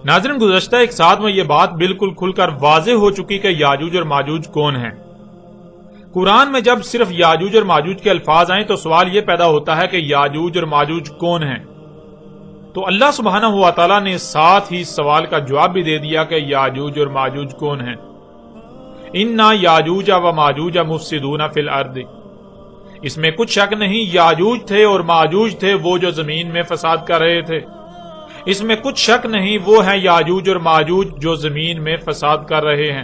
ناظرین، گزشتہ ایک ساتھ میں یہ بات بالکل کھل کر واضح ہو چکی کہ یاجوج اور ماجوج کون ہیں۔ قرآن میں جب صرف یاجوج اور ماجوج کے الفاظ آئیں تو سوال یہ پیدا ہوتا ہے کہ یاجوج اور ماجوج کون ہیں؟ تو اللہ سبحانہ و تعالیٰ نے ساتھ ہی سوال کا جواب بھی دے دیا کہ یاجوج اور ماجوج کون ہیں۔ اِنَّا یاجوج و ماجوج مفسدون فی الارض، اس میں کچھ شک نہیں یاجوج تھے اور ماجوج تھے وہ جو زمین میں فساد کر رہے تھے، اس میں کچھ شک نہیں وہ ہیں یاجوج اور ماجوج جو زمین میں فساد کر رہے ہیں۔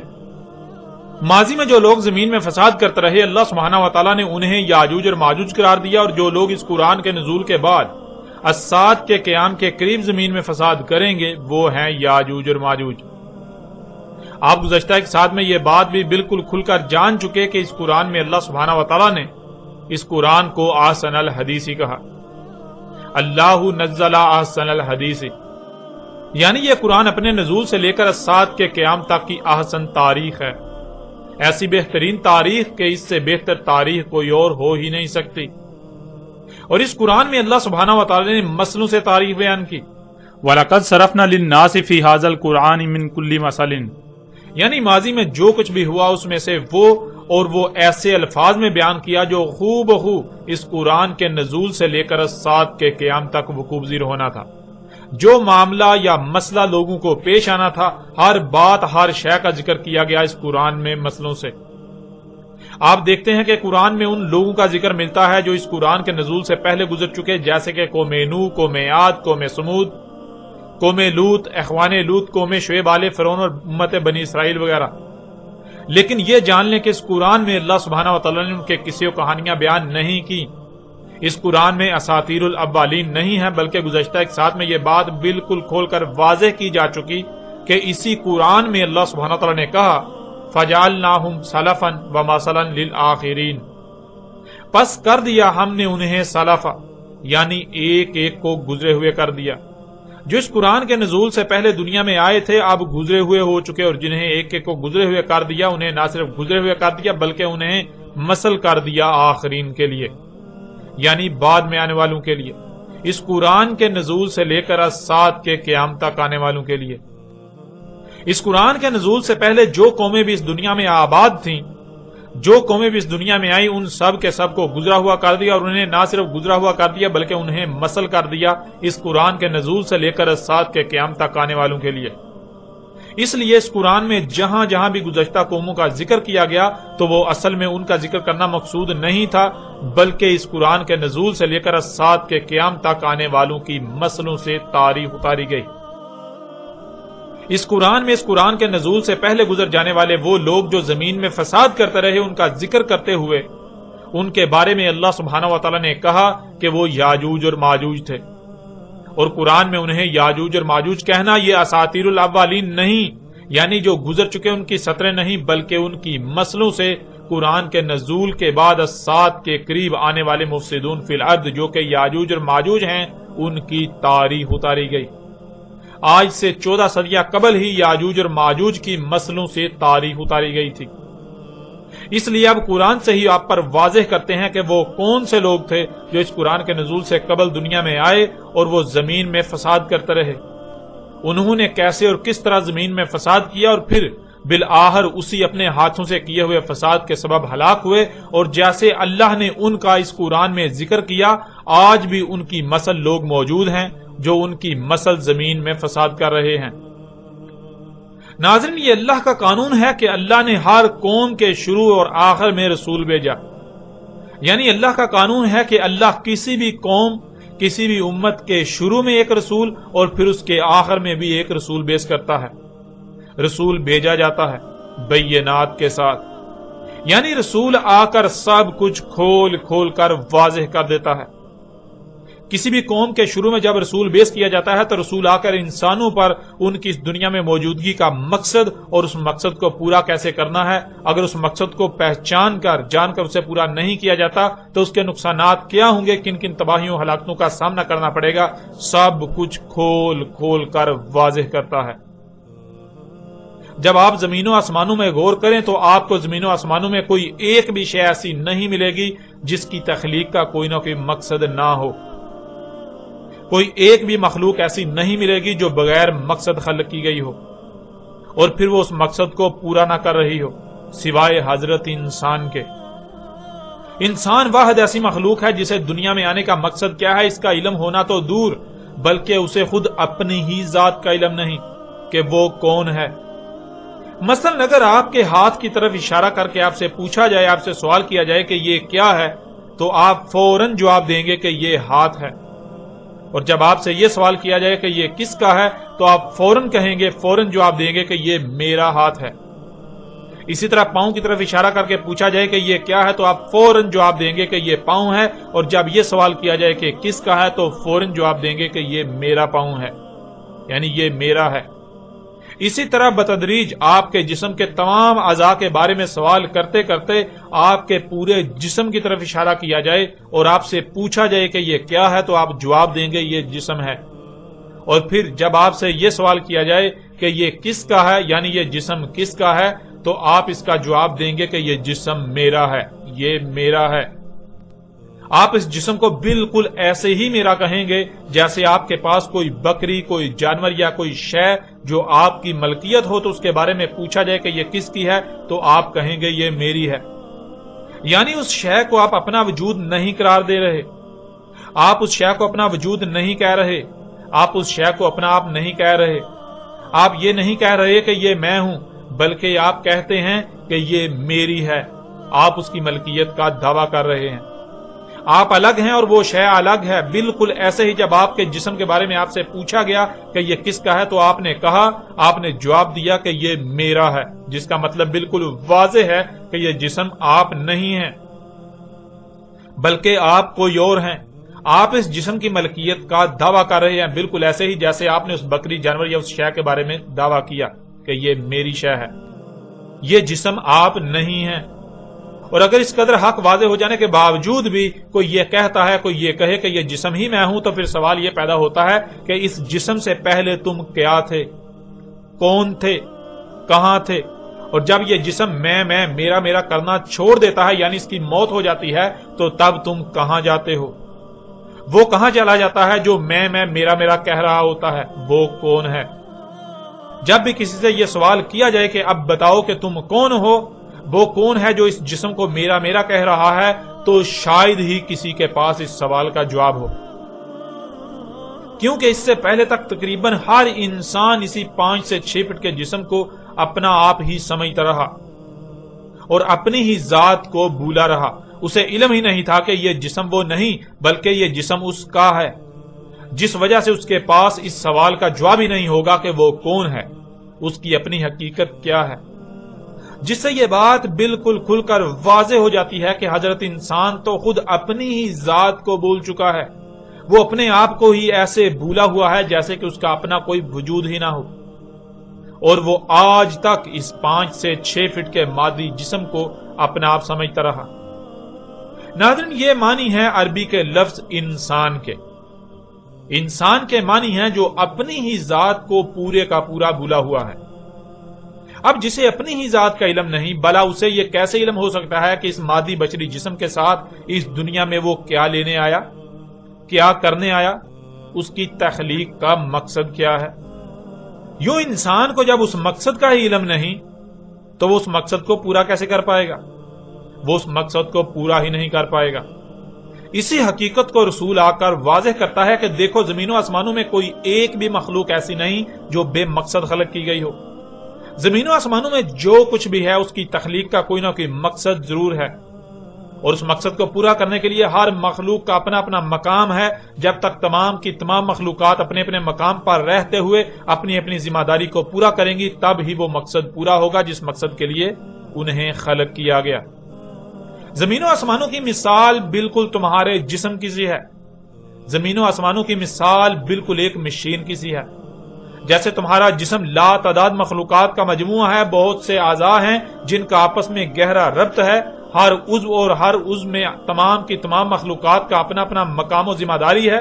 ماضی میں جو لوگ زمین میں فساد کرتے رہے اللہ سبحانہ و تعالیٰ نے انہیں یاجوج اور ماجوج قرار دیا، اور جو لوگ اس قرآن کے نزول کے بعد الساعۃ کے قیام کے قریب زمین میں فساد کریں گے وہ ہیں یاجوج اور ماجوج۔ آپ گزشتہ ایک ساتھ میں یہ بات بھی بالکل کھل کر جان چکے کہ اس قرآن میں اللہ سبحانہ و تعالیٰ نے اس قرآن کو احسن الحدیث کہا۔ اللہ نزل احسن الحدیث، یعنی یہ قرآن اپنے نزول سے لے کر الساعۃ کے قیام تک کی احسن تاریخ ہے، ایسی بہترین تاریخ کہ اس سے بہتر تاریخ کوئی اور ہو ہی نہیں سکتی۔ اور اس قرآن میں اللہ سبحانہ و تعالی نے مسئلوں سے تاریخ بیان کی۔ وَلَقَدْ صَرَفْنَا لِلنَّاسِ فِي هَذَا الْقُرْآنِ مِنْ كُلِّ مَثَلٍ، یعنی ماضی میں جو کچھ بھی ہوا اس میں سے وہ ایسے الفاظ میں بیان کیا جو خوب اس قرآن کے نزول سے لے کر الساعۃ کے قیام تک وقوع پذیر ہونا تھا۔ جو معاملہ یا مسئلہ لوگوں کو پیش آنا تھا، ہر بات ہر شے کا ذکر کیا گیا اس قرآن میں مسئلوں سے۔ آپ دیکھتے ہیں کہ قرآن میں ان لوگوں کا ذکر ملتا ہے جو اس قرآن کے نزول سے پہلے گزر چکے، جیسے کہ قوم نوح، قوم عاد، قوم سمود، قوم لوط، اخوان لوط، قوم شعیب، آل فرعون اور امت بنی اسرائیل وغیرہ۔ لیکن یہ جان لیں کہ اس قرآن میں اللہ سبحانہ و تعالیٰ نے ان کے قصے و کہانیاں بیان نہیں کی۔ اس قرآن میں اساطیر الاولین نہیں ہے، بلکہ گزشتہ ایک ساتھ میں یہ بات بالکل کھول کر واضح کی جا چکی کہ اسی قرآن میں اللہ سبحانہ و تعالیٰ نے کہا فَجَعَلْنَاهُمْ سَلَفًا وَمَثَلًا لِلْآخِرِينَ، پس کر دیا ہم نے انہیں سلفا، یعنی ایک ایک کو گزرے ہوئے کر دیا۔ جو اس قرآن کے نزول سے پہلے دنیا میں آئے تھے اب گزرے ہوئے ہو چکے، اور جنہیں ایک ایک کو گزرے ہوئے کر دیا انہیں نہ صرف گزرے ہوئے کر دیا بلکہ انہیں مثل کر دیا آخرین کے لیے، یعنی بعد میں آنے والوں کے لیے، اس قرآن کے نزول سے لے کر الساعۃ کے قیام تک آنے والوں کے لیے۔ اس قرآن کے نزول سے پہلے جو قومیں بھی اس دنیا میں آباد تھیں، جو قومیں بھی اس دنیا میں آئی، ان سب کے سب کو گزرا ہوا کر دیا، اور انہیں نہ صرف گزرا ہوا کر دیا بلکہ انہیں مثل کر دیا اس قرآن کے نزول سے لے کر الساعۃ کے قیام تک آنے والوں کے لیے۔ اس لیے اس قرآن میں جہاں جہاں بھی گزشتہ قوموں کا ذکر کیا گیا تو وہ اصل میں ان کا ذکر کرنا مقصود نہیں تھا، بلکہ اس قرآن کے نزول سے لے کر الساعۃ کے قیام تک آنے والوں کی مثلوں سے تاریخ اتاری گئی۔ اس قرآن میں اس قرآن کے نزول سے پہلے گزر جانے والے وہ لوگ جو زمین میں فساد کرتے رہے ان کا ذکر کرتے ہوئے ان کے بارے میں اللہ سبحانہ و تعالیٰ نے کہا کہ وہ یاجوج اور ماجوج تھے، اور قرآن میں انہیں یاجوج اور ماجوج کہنا یہ اساطیر الاولین نہیں، یعنی جو گزر چکے ان کی سطریں نہیں بلکہ ان کی مثلوں سے قرآن کے نزول کے بعد الساعۃ کے قریب آنے والے مفسدون فی الارض جو کہ یاجوج اور ماجوج ہیں ان کی تاریخ اتاری گئی۔ آج سے 14 صدیاں قبل ہی یاجوج اور ماجوج کی مثلوں سے تاریخ اتاری گئی تھی۔ اس لیے اب قرآن سے ہی آپ پر واضح کرتے ہیں کہ وہ کون سے لوگ تھے جو اس قرآن کے نزول سے قبل دنیا میں آئے اور وہ زمین میں فساد کرتے رہے۔ انہوں نے کیسے اور کس طرح زمین میں فساد کیا اور پھر بالآخر اسی اپنے ہاتھوں سے کیے ہوئے فساد کے سبب ہلاک ہوئے، اور جیسے اللہ نے ان کا اس قرآن میں ذکر کیا آج بھی ان کی مثل لوگ موجود ہیں جو ان کی مثل زمین میں فساد کر رہے ہیں۔ ناظرین، یہ اللہ کا قانون ہے کہ اللہ نے ہر قوم کے شروع اور آخر میں رسول بھیجا، یعنی اللہ کا قانون ہے کہ اللہ کسی بھی قوم، کسی بھی امت کے شروع میں ایک رسول اور پھر اس کے آخر میں بھی ایک رسول پیش کرتا ہے۔ رسول بھیجا جاتا ہے بینات کے ساتھ، یعنی رسول آ کر سب کچھ کھول کھول کر واضح کر دیتا ہے۔ کسی بھی قوم کے شروع میں جب رسول پیش کیا جاتا ہے تو رسول آ کر انسانوں پر ان کی اس دنیا میں موجودگی کا مقصد اور اس مقصد کو پورا کیسے کرنا ہے، اگر اس مقصد کو پہچان کر جان کر اسے پورا نہیں کیا جاتا تو اس کے نقصانات کیا ہوں گے، کن کن تباہیوں ہلاکتوں کا سامنا کرنا پڑے گا، سب کچھ کھول کھول کر واضح کرتا ہے۔ جب آپ زمین و آسمانوں میں غور کریں تو آپ کو زمین و آسمانوں میں کوئی ایک بھی شے ایسی نہیں ملے گی جس کی تخلیق کا کوئی نہ کوئی مقصد نہ ہو۔ کوئی ایک بھی مخلوق ایسی نہیں ملے گی جو بغیر مقصد خلق کی گئی ہو اور پھر وہ اس مقصد کو پورا نہ کر رہی ہو سوائے حضرت انسان کے۔ انسان واحد ایسی مخلوق ہے جسے دنیا میں آنے کا مقصد کیا ہے اس کا علم ہونا تو دور، بلکہ اسے خود اپنی ہی ذات کا علم نہیں کہ وہ کون ہے۔ مثلا اگر آپ کے ہاتھ کی طرف اشارہ کر کے آپ سے پوچھا جائے، آپ سے سوال کیا جائے کہ یہ کیا ہے، تو آپ فوراً جواب دیں گے کہ یہ ہاتھ ہے، اور جب آپ سے یہ سوال کیا جائے کہ یہ کس کا ہے تو آپ فوراً کہیں گے، فوراً جواب دیں گے کہ یہ میرا ہاتھ ہے۔ اسی طرح پاؤں کی طرف اشارہ کر کے پوچھا جائے کہ یہ کیا ہے تو آپ فوراً جواب دیں گے کہ یہ پاؤں ہے، اور جب یہ سوال کیا جائے کہ کس کا ہے تو فوراً جواب دیں گے کہ یہ میرا پاؤں ہے، یعنی یہ میرا ہے۔ اسی طرح بتدریج آپ کے جسم کے تمام اعضاء کے بارے میں سوال کرتے کرتے آپ کے پورے جسم کی طرف اشارہ کیا جائے اور آپ سے پوچھا جائے کہ یہ کیا ہے تو آپ جواب دیں گے یہ جسم ہے، اور پھر جب آپ سے یہ سوال کیا جائے کہ یہ کس کا ہے، یعنی یہ جسم کس کا ہے، تو آپ اس کا جواب دیں گے کہ یہ جسم میرا ہے، یہ میرا ہے۔ آپ اس جسم کو بالکل ایسے ہی میرا کہیں گے جیسے آپ کے پاس کوئی بکری، کوئی جانور یا کوئی شے جو آپ کی ملکیت ہو تو اس کے بارے میں پوچھا جائے کہ یہ کس کی ہے تو آپ کہیں گے یہ میری ہے، یعنی اس شے کو آپ اپنا وجود نہیں قرار دے رہے، آپ اس شے کو اپنا وجود نہیں کہہ رہے، آپ اس شے کو اپنا آپ نہیں کہہ رہے، آپ یہ نہیں کہہ رہے کہ یہ میں ہوں، بلکہ آپ کہتے ہیں کہ یہ میری ہے، آپ اس کی ملکیت کا دعویٰ کر رہے ہیں۔ آپ الگ ہیں اور وہ شے الگ ہے۔ بالکل ایسے ہی جب آپ کے جسم کے بارے میں آپ سے پوچھا گیا کہ یہ کس کا ہے تو آپ نے کہا، آپ نے جواب دیا کہ یہ میرا ہے، جس کا مطلب بالکل واضح ہے کہ یہ جسم آپ نہیں ہیں بلکہ آپ کوئی اور ہیں۔ آپ اس جسم کی ملکیت کا دعویٰ کر رہے ہیں، بالکل ایسے ہی جیسے آپ نے اس بکری، جانور یا اس شے کے بارے میں دعویٰ کیا کہ یہ میری شے ہے، یہ جسم آپ نہیں ہیں۔ اور اگر اس قدر حق واضح ہو جانے کے باوجود بھی کوئی یہ کہتا ہے، کوئی یہ کہے کہ یہ جسم ہی میں ہوں، تو پھر سوال یہ پیدا ہوتا ہے کہ اس جسم سے پہلے تم کیا تھے، کون تھے، کہاں تھے؟ اور جب یہ جسم میں میرا کرنا چھوڑ دیتا ہے، یعنی اس کی موت ہو جاتی ہے، تو تب تم کہاں جاتے ہو؟ وہ کہاں چلا جاتا ہے جو میں میرا کہہ رہا ہوتا ہے؟ وہ کون ہے؟ جب بھی کسی سے یہ سوال کیا جائے کہ اب بتاؤ کہ تم کون ہو، وہ کون ہے جو اس جسم کو میرا کہہ رہا ہے، تو شاید ہی کسی کے پاس اس سوال کا جواب ہو، کیونکہ اس سے پہلے تک تقریباً ہر انسان اسی 5 سے 6 فٹ کے جسم کو اپنا آپ ہی سمجھتا رہا اور اپنی ہی ذات کو بھولا رہا۔ اسے علم ہی نہیں تھا کہ یہ جسم وہ نہیں بلکہ یہ جسم اس کا ہے، جس وجہ سے اس کے پاس اس سوال کا جواب ہی نہیں ہوگا کہ وہ کون ہے، اس کی اپنی حقیقت کیا ہے۔ جس سے یہ بات بالکل کھل کر واضح ہو جاتی ہے کہ حضرت انسان تو خود اپنی ہی ذات کو بھول چکا ہے، وہ اپنے آپ کو ہی ایسے بھولا ہوا ہے جیسے کہ اس کا اپنا کوئی وجود ہی نہ ہو، اور وہ آج تک اس 5 سے 6 فٹ کے مادی جسم کو اپنا آپ سمجھتا رہا۔ ناظرین، یہ معنی ہے عربی کے لفظ انسان کے۔ انسان کے معنی ہیں جو اپنی ہی ذات کو پورے کا پورا بھولا ہوا ہے۔ اب جسے اپنی ہی ذات کا علم نہیں، بلا اسے یہ کیسے علم ہو سکتا ہے کہ اس مادی بشری جسم کے ساتھ اس دنیا میں وہ کیا لینے آیا، کیا کرنے آیا، اس کی تخلیق کا مقصد کیا ہے؟ یوں انسان کو جب اس مقصد کا ہی علم نہیں تو وہ اس مقصد کو پورا کیسے کر پائے گا؟ وہ اس مقصد کو پورا ہی نہیں کر پائے گا۔ اسی حقیقت کو رسول آ کر واضح کرتا ہے کہ دیکھو، زمین و آسمانوں میں کوئی ایک بھی مخلوق ایسی نہیں جو بے مقصد خلق کی گئی ہو۔ زمین و آسمانوں میں جو کچھ بھی ہے اس کی تخلیق کا کوئی نہ کوئی مقصد ضرور ہے، اور اس مقصد کو پورا کرنے کے لیے ہر مخلوق کا اپنا اپنا مقام ہے۔ جب تک تمام کی تمام مخلوقات اپنے اپنے مقام پر رہتے ہوئے اپنی اپنی ذمہ داری کو پورا کریں گی، تب ہی وہ مقصد پورا ہوگا جس مقصد کے لیے انہیں خلق کیا گیا۔ زمین و آسمانوں کی مثال بالکل تمہارے جسم کی سی ہے۔ زمین و آسمانوں کی مثال بالکل ایک مشین کی سی ہے۔ جیسے تمہارا جسم لا تعداد مخلوقات کا مجموعہ ہے، بہت سے اعضاء ہیں جن کا آپس میں گہرا ربط ہے، ہر عضو اور ہر عضو میں تمام کی تمام مخلوقات کا اپنا اپنا مقام و ذمہ داری ہے،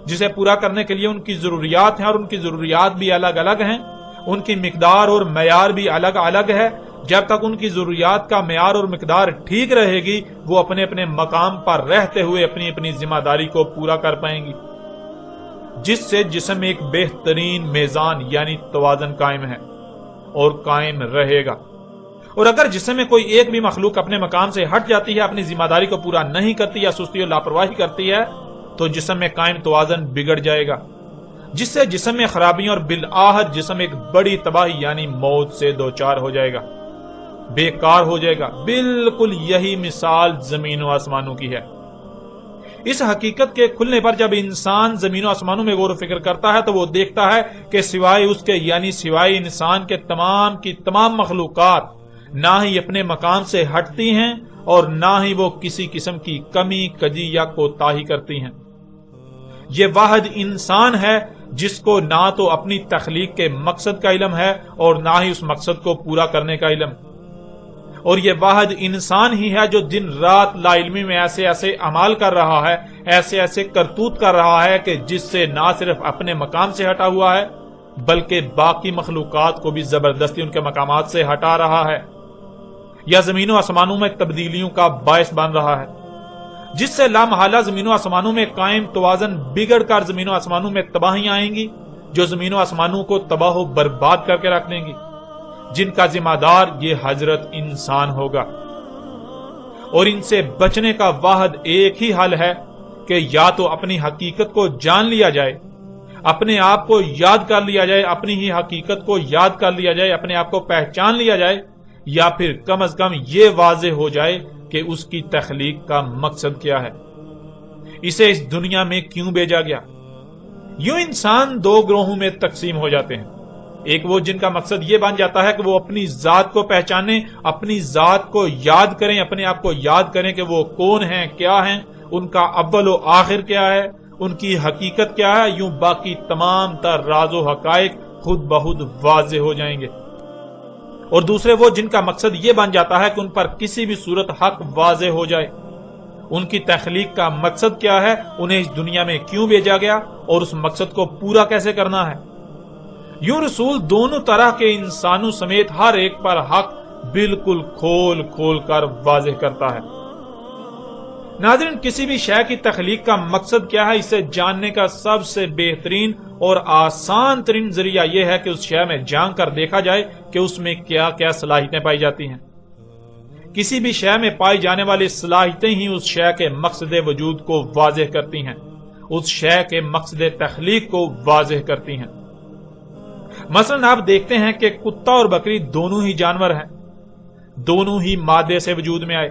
جسے پورا کرنے کے لیے ان کی ضروریات ہیں، اور ان کی ضروریات بھی الگ الگ ہیں، ان کی مقدار اور معیار بھی الگ الگ ہے۔ جب تک ان کی ضروریات کا معیار اور مقدار ٹھیک رہے گی، وہ اپنے اپنے مقام پر رہتے ہوئے اپنی اپنی ذمہ داری کو پورا کر پائیں گی۔ جس سے جسم میں ایک بہترین میزان یعنی توازن قائم ہے اور قائم رہے گا۔ اور اگر جسم میں کوئی ایک بھی مخلوق اپنے مقام سے ہٹ جاتی ہے، اپنی ذمہ داری کو پورا نہیں کرتی یا سستی اور لاپرواہی کرتی ہے، تو جسم میں قائم توازن بگڑ جائے گا، جس سے جسم میں خرابیاں اور بالآخر جسم ایک بڑی تباہی یعنی موت سے دوچار ہو جائے گا، بیکار ہو جائے گا۔ بالکل یہی مثال زمین و آسمانوں کی ہے۔ اس حقیقت کے کھلنے پر جب انسان زمین و آسمانوں میں غور و فکر کرتا ہے تو وہ دیکھتا ہے کہ سوائے اس کے یعنی سوائے انسان کے تمام کی تمام مخلوقات نہ ہی اپنے مقام سے ہٹتی ہیں اور نہ ہی وہ کسی قسم کی کمی کجی یا کوتاہی کرتی ہیں۔ یہ واحد انسان ہے جس کو نہ تو اپنی تخلیق کے مقصد کا علم ہے اور نہ ہی اس مقصد کو پورا کرنے کا علم، اور یہ واحد انسان ہی ہے جو دن رات لا علمی میں ایسے ایسے اعمال کر رہا ہے، ایسے ایسے کرتوت کر رہا ہے کہ جس سے نہ صرف اپنے مقام سے ہٹا ہوا ہے بلکہ باقی مخلوقات کو بھی زبردستی ان کے مقامات سے ہٹا رہا ہے یا زمین و آسمانوں میں تبدیلیوں کا باعث بن رہا ہے، جس سے لامحالہ زمین و آسمانوں میں قائم توازن بگڑ کر زمین و آسمانوں میں تباہیاں آئیں گی جو زمین و آسمانوں کو تباہ و برباد کر کے رکھ دیں گی، جن کا ذمہ دار یہ حضرت انسان ہوگا۔ اور ان سے بچنے کا واحد ایک ہی حل ہے کہ یا تو اپنی حقیقت کو جان لیا جائے، اپنے آپ کو یاد کر لیا جائے، اپنی ہی حقیقت کو یاد کر لیا جائے، اپنے آپ کو پہچان لیا جائے، یا پھر کم از کم یہ واضح ہو جائے کہ اس کی تخلیق کا مقصد کیا ہے، اسے اس دنیا میں کیوں بھیجا گیا۔ یوں انسان دو گروہوں میں تقسیم ہو جاتے ہیں، ایک وہ جن کا مقصد یہ بن جاتا ہے کہ وہ اپنی ذات کو پہچانیں، اپنی ذات کو یاد کریں، اپنے آپ کو یاد کریں کہ وہ کون ہیں، کیا ہیں، ان کا اول و آخر کیا ہے، ان کی حقیقت کیا ہے، یوں باقی تمام تر راز و حقائق خود بخود واضح ہو جائیں گے۔ اور دوسرے وہ جن کا مقصد یہ بن جاتا ہے کہ ان پر کسی بھی صورت حق واضح ہو جائے، ان کی تخلیق کا مقصد کیا ہے، انہیں اس دنیا میں کیوں بھیجا گیا اور اس مقصد کو پورا کیسے کرنا ہے۔ یوں رسول دونوں طرح کے انسانوں سمیت ہر ایک پر حق بالکل کھول کھول کر واضح کرتا ہے۔ ناظرین، کسی بھی شے کی تخلیق کا مقصد کیا ہے، اسے جاننے کا سب سے بہترین اور آسان ترین ذریعہ یہ ہے کہ اس شے میں جان کر دیکھا جائے کہ اس میں کیا کیا صلاحیتیں پائی جاتی ہیں۔ کسی بھی شے میں پائی جانے والی صلاحیتیں ہی اس شے کے مقصد وجود کو واضح کرتی ہیں، اس شے کے مقصد تخلیق کو واضح کرتی ہیں۔ مثلا آپ دیکھتے ہیں کہ کتا اور بکری دونوں ہی جانور ہیں، دونوں ہی مادے سے وجود میں آئے،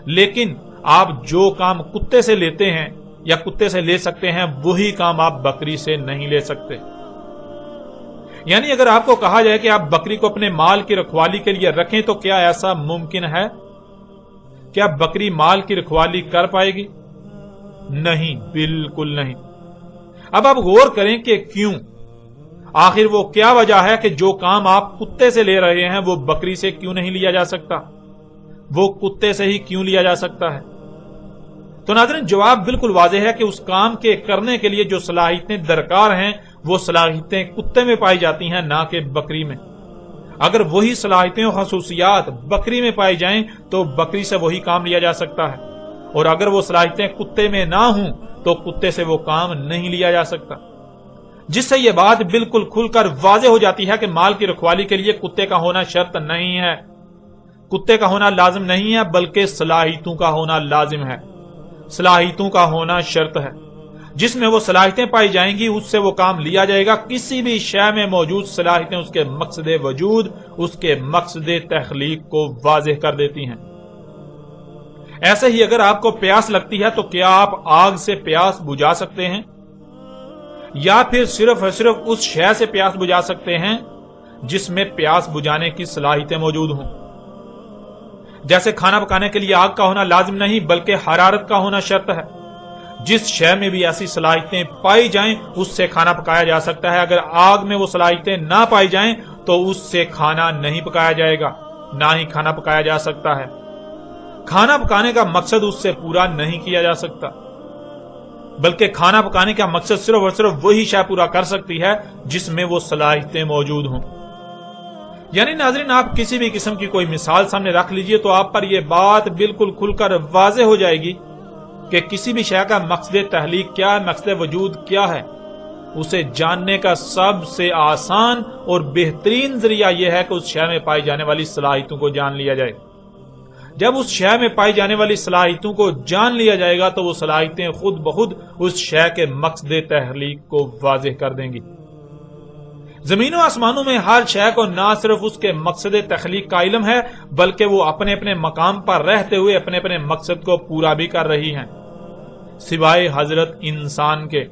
لیکن آپ جو کام کتے سے لیتے ہیں یا کتے سے لے سکتے ہیں وہی کام آپ بکری سے نہیں لے سکتے۔ یعنی اگر آپ کو کہا جائے کہ آپ بکری کو اپنے مال کی رکھوالی کے لیے رکھیں تو کیا ایسا ممکن ہے؟ کیا بکری مال کی رکھوالی کر پائے گی؟ نہیں، بالکل نہیں۔ اب آپ غور کریں کہ کیوں؟ آخر وہ کیا وجہ ہے کہ جو کام آپ کتے سے لے رہے ہیں وہ بکری سے کیوں نہیں لیا جا سکتا، وہ کتے سے ہی کیوں لیا جا سکتا ہے؟ تو ناظرین، جواب بالکل واضح ہے کہ اس کام کے کرنے کے لیے جو صلاحیتیں درکار ہیں وہ صلاحیتیں کتے میں پائی جاتی ہیں، نہ کہ بکری میں۔ اگر وہی صلاحیتیں اور خصوصیات بکری میں پائی جائیں تو بکری سے وہی کام لیا جا سکتا ہے، اور اگر وہ صلاحیتیں کتے میں نہ ہوں تو کتے سے وہ کام نہیں لیا جا سکتا، جس سے یہ بات بالکل کھل کر واضح ہو جاتی ہے کہ مال کی رکھوالی کے لیے کتے کا ہونا شرط نہیں ہے، کتے کا ہونا لازم نہیں ہے، بلکہ صلاحیتوں کا ہونا لازم ہے، صلاحیتوں کا ہونا شرط ہے۔ جس میں وہ صلاحیتیں پائی جائیں گی اس سے وہ کام لیا جائے گا۔ کسی بھی شے میں موجود صلاحیتیں اس کے مقصد وجود، اس کے مقصد تخلیق کو واضح کر دیتی ہیں۔ ایسے ہی اگر آپ کو پیاس لگتی ہے تو کیا آپ آگ سے پیاس بجھا سکتے ہیں، یا پھر صرف اور صرف اس شے سے پیاس بجھا سکتے ہیں جس میں پیاس بجھانے کی صلاحیتیں موجود ہوں؟ جیسے کھانا پکانے کے لیے آگ کا ہونا لازم نہیں بلکہ حرارت کا ہونا شرط ہے، جس شے میں بھی ایسی صلاحیتیں پائی جائیں اس سے کھانا پکایا جا سکتا ہے۔ اگر آگ میں وہ صلاحیتیں نہ پائی جائیں تو اس سے کھانا نہیں پکایا جائے گا، نہ ہی کھانا پکایا جا سکتا ہے۔ کھانا پکانے کا مقصد اس سے پورا نہیں کیا جا سکتا، بلکہ کھانا پکانے کا مقصد صرف اور صرف وہی شے پورا کر سکتی ہے جس میں وہ صلاحیتیں موجود ہوں۔ یعنی ناظرین، آپ کسی بھی قسم کی کوئی مثال سامنے رکھ لیجئے تو آپ پر یہ بات بالکل کھل کر واضح ہو جائے گی کہ کسی بھی شے کا مقصد تخلیق کیا ہے، مقصد وجود کیا ہے، اسے جاننے کا سب سے آسان اور بہترین ذریعہ یہ ہے کہ اس شے میں پائی جانے والی صلاحیتوں کو جان لیا جائے۔ جب اس شے میں پائی جانے والی صلاحیتوں کو جان لیا جائے گا تو وہ صلاحیتیں خود بخود اس شے کے مقصد تخلیق کو واضح کر دیں گی۔ زمین و آسمانوں میں ہر شے کو نہ صرف اس کے مقصد تخلیق کا علم ہے بلکہ وہ اپنے اپنے مقام پر رہتے ہوئے اپنے اپنے مقصد کو پورا بھی کر رہی ہیں، سوائے حضرت انسان کے۔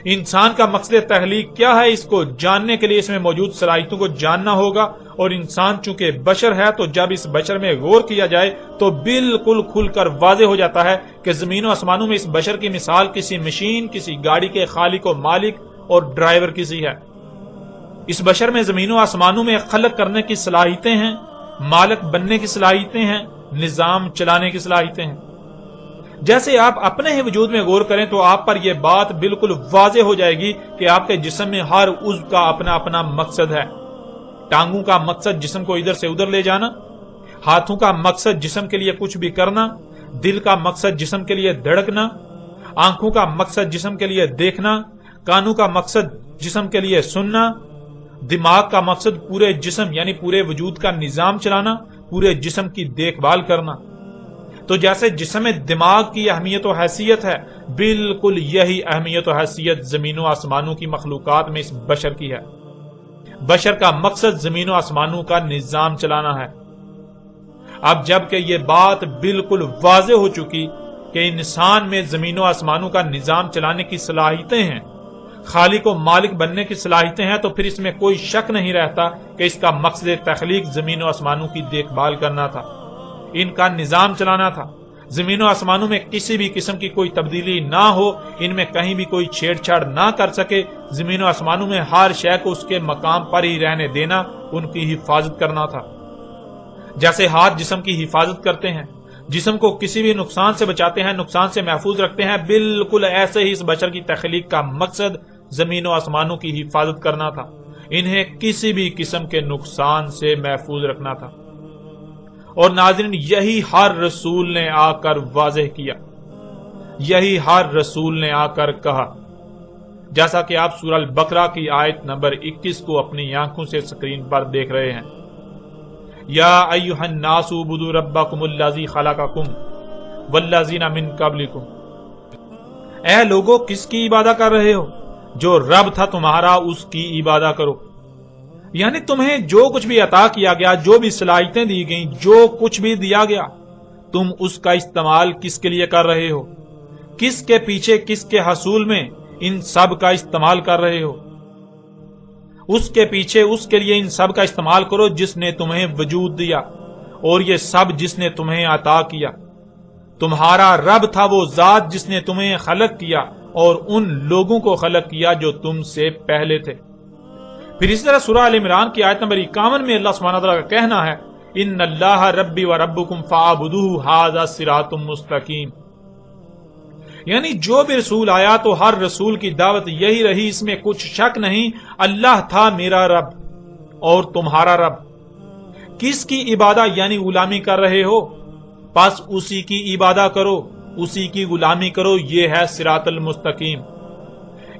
انسان کا مقصد تخلیق کیا ہے، اس کو جاننے کے لیے اس میں موجود صلاحیتوں کو جاننا ہوگا، اور انسان چونکہ بشر ہے تو جب اس بشر میں غور کیا جائے تو بالکل کھل کر واضح ہو جاتا ہے کہ زمین و آسمانوں میں اس بشر کی مثال کسی مشین، کسی گاڑی کے خالق و مالک اور ڈرائیور کسی ہے۔ اس بشر میں زمین و آسمانوں میں خلق کرنے کی صلاحیتیں ہیں، مالک بننے کی صلاحیتیں ہیں، نظام چلانے کی صلاحیتیں ہیں۔ جیسے آپ اپنے ہی وجود میں غور کریں تو آپ پر یہ بات بالکل واضح ہو جائے گی کہ آپ کے جسم میں ہر عضو کا اپنا اپنا مقصد ہے۔ ٹانگوں کا مقصد جسم کو ادھر سے ادھر لے جانا، ہاتھوں کا مقصد جسم کے لیے کچھ بھی کرنا، دل کا مقصد جسم کے لیے دھڑکنا، آنکھوں کا مقصد جسم کے لیے دیکھنا، کانوں کا مقصد جسم کے لیے سننا، دماغ کا مقصد پورے جسم یعنی پورے وجود کا نظام چلانا، پورے جسم کی دیکھ بھال کرنا۔ تو جیسے جسم میں دماغ کی اہمیت و حیثیت ہے، بالکل یہی اہمیت و حیثیت زمین و آسمانوں کی مخلوقات میں اس بشر کی ہے۔ بشر کا مقصد زمین و آسمانوں کا نظام چلانا ہے۔ اب جب کہ یہ بات بالکل واضح ہو چکی کہ انسان میں زمین و آسمانوں کا نظام چلانے کی صلاحیتیں ہیں، خالق و مالک بننے کی صلاحیتیں ہیں، تو پھر اس میں کوئی شک نہیں رہتا کہ اس کا مقصد تخلیق زمین و آسمانوں کی دیکھ بھال کرنا تھا، ان کا نظام چلانا تھا، زمین و آسمانوں میں کسی بھی قسم کی کوئی تبدیلی نہ ہو، ان میں کہیں بھی کوئی چھیڑ چھاڑ نہ کر سکے، زمین و آسمانوں میں ہر شے کو اس کے مقام پر ہی رہنے دینا، ان کی حفاظت کرنا تھا۔ جیسے ہاتھ جسم کی حفاظت کرتے ہیں، جسم کو کسی بھی نقصان سے بچاتے ہیں، نقصان سے محفوظ رکھتے ہیں، بالکل ایسے ہی اس بشر کی تخلیق کا مقصد زمین و آسمانوں کی حفاظت کرنا تھا، انہیں کسی بھی قسم کے نقصان سے محفوظ رکھنا تھا۔ اور ناظرین، یہی ہر رسول نے آ کر واضح کیا، یہی ہر رسول نے آ کر کہا، جیسا کہ آپ سورہ البقرہ کی آیت نمبر 21 کو اپنی آنکھوں سے سکرین پر دیکھ رہے ہیں۔ یا ایھا الناس اعبدوا ربکم الذی خلقکم والذین من قبلکم، اے لوگو کس کی عبادت کر رہے ہو؟ جو رب تھا تمہارا اس کی عبادت کرو۔ یعنی تمہیں جو کچھ بھی عطا کیا گیا، جو بھی صلاحیتیں دی گئیں، جو کچھ بھی دیا گیا، تم اس کا استعمال کس کے لیے کر رہے ہو؟ کس کے پیچھے، کس کے حصول میں ان سب کا استعمال کر رہے ہو؟ اس کے پیچھے، اس کے لیے ان سب کا استعمال کرو جس نے تمہیں وجود دیا، اور یہ سب جس نے تمہیں عطا کیا۔ تمہارا رب تھا وہ ذات جس نے تمہیں خلق کیا اور ان لوگوں کو خلق کیا جو تم سے پہلے تھے۔ پھر اسی طرح سورہ آل عمران کی آیت نمبر 51 میں اللہ سبحانہ وتعالیٰ کا کہنا ہے، ان اللہ ربی و ربکم فاعبدوہ ھذا صراط مستقیم۔ یعنی جو بھی رسول آیا تو ہر رسول کی دعوت یہی رہی، اس میں کچھ شک نہیں، اللہ تھا میرا رب اور تمہارا رب۔ کس کی عبادت یعنی غلامی کر رہے ہو؟ پس اسی کی عبادت کرو، اسی کی غلامی کرو، یہ ہے صراط المستقیم۔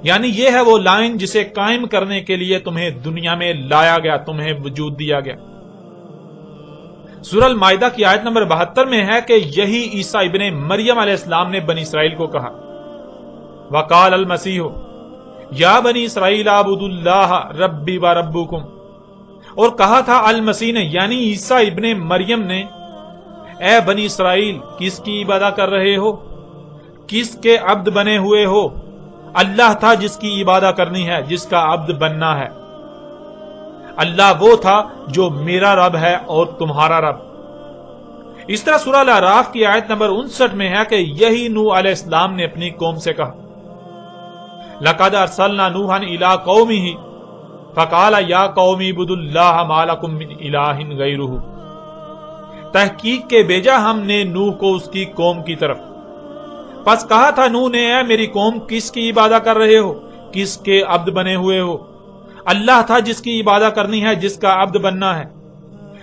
یعنی یہ ہے وہ لائن جسے قائم کرنے کے لیے تمہیں دنیا میں لایا گیا، تمہیں وجود دیا گیا۔ سورہ المائدہ کی آیت نمبر 72 میں ہے کہ یہی عیسیٰ ابن مریم علیہ السلام نے بنی اسرائیل کو کہا، وقال المسیح یا بنی اسرائیل اعبدوا اللہ ربی و ربکم، اور کہا تھا المسیح نے یعنی عیسیٰ ابن مریم نے، اے بنی اسرائیل کس کی عبادت کر رہے ہو؟ کس کے عبد بنے ہوئے ہو؟ اللہ تھا جس کی عبادت کرنی ہے، جس کا عبد بننا ہے۔ اللہ وہ تھا جو میرا رب ہے اور تمہارا رب۔ اس طرح سورہ الاعراف کی آیت نمبر 59 میں ہے کہ یہی نوح علیہ السلام نے اپنی قوم سے کہا، لقد ارسلنا نوحا الی قومہ فقال یا قوم اعبدوا اللہ ما لکم من الہ غیرہ، تحقیق کے بھیجا ہم نے نوح کو اس کی قوم کی طرف، پس کہا تھا نوح نے، اے میری قوم کس کی عبادت کر رہے ہو؟ کس کے عبد بنے ہوئے ہو؟ اللہ تھا جس کی عبادت کرنی ہے، جس کا عبد بننا ہے۔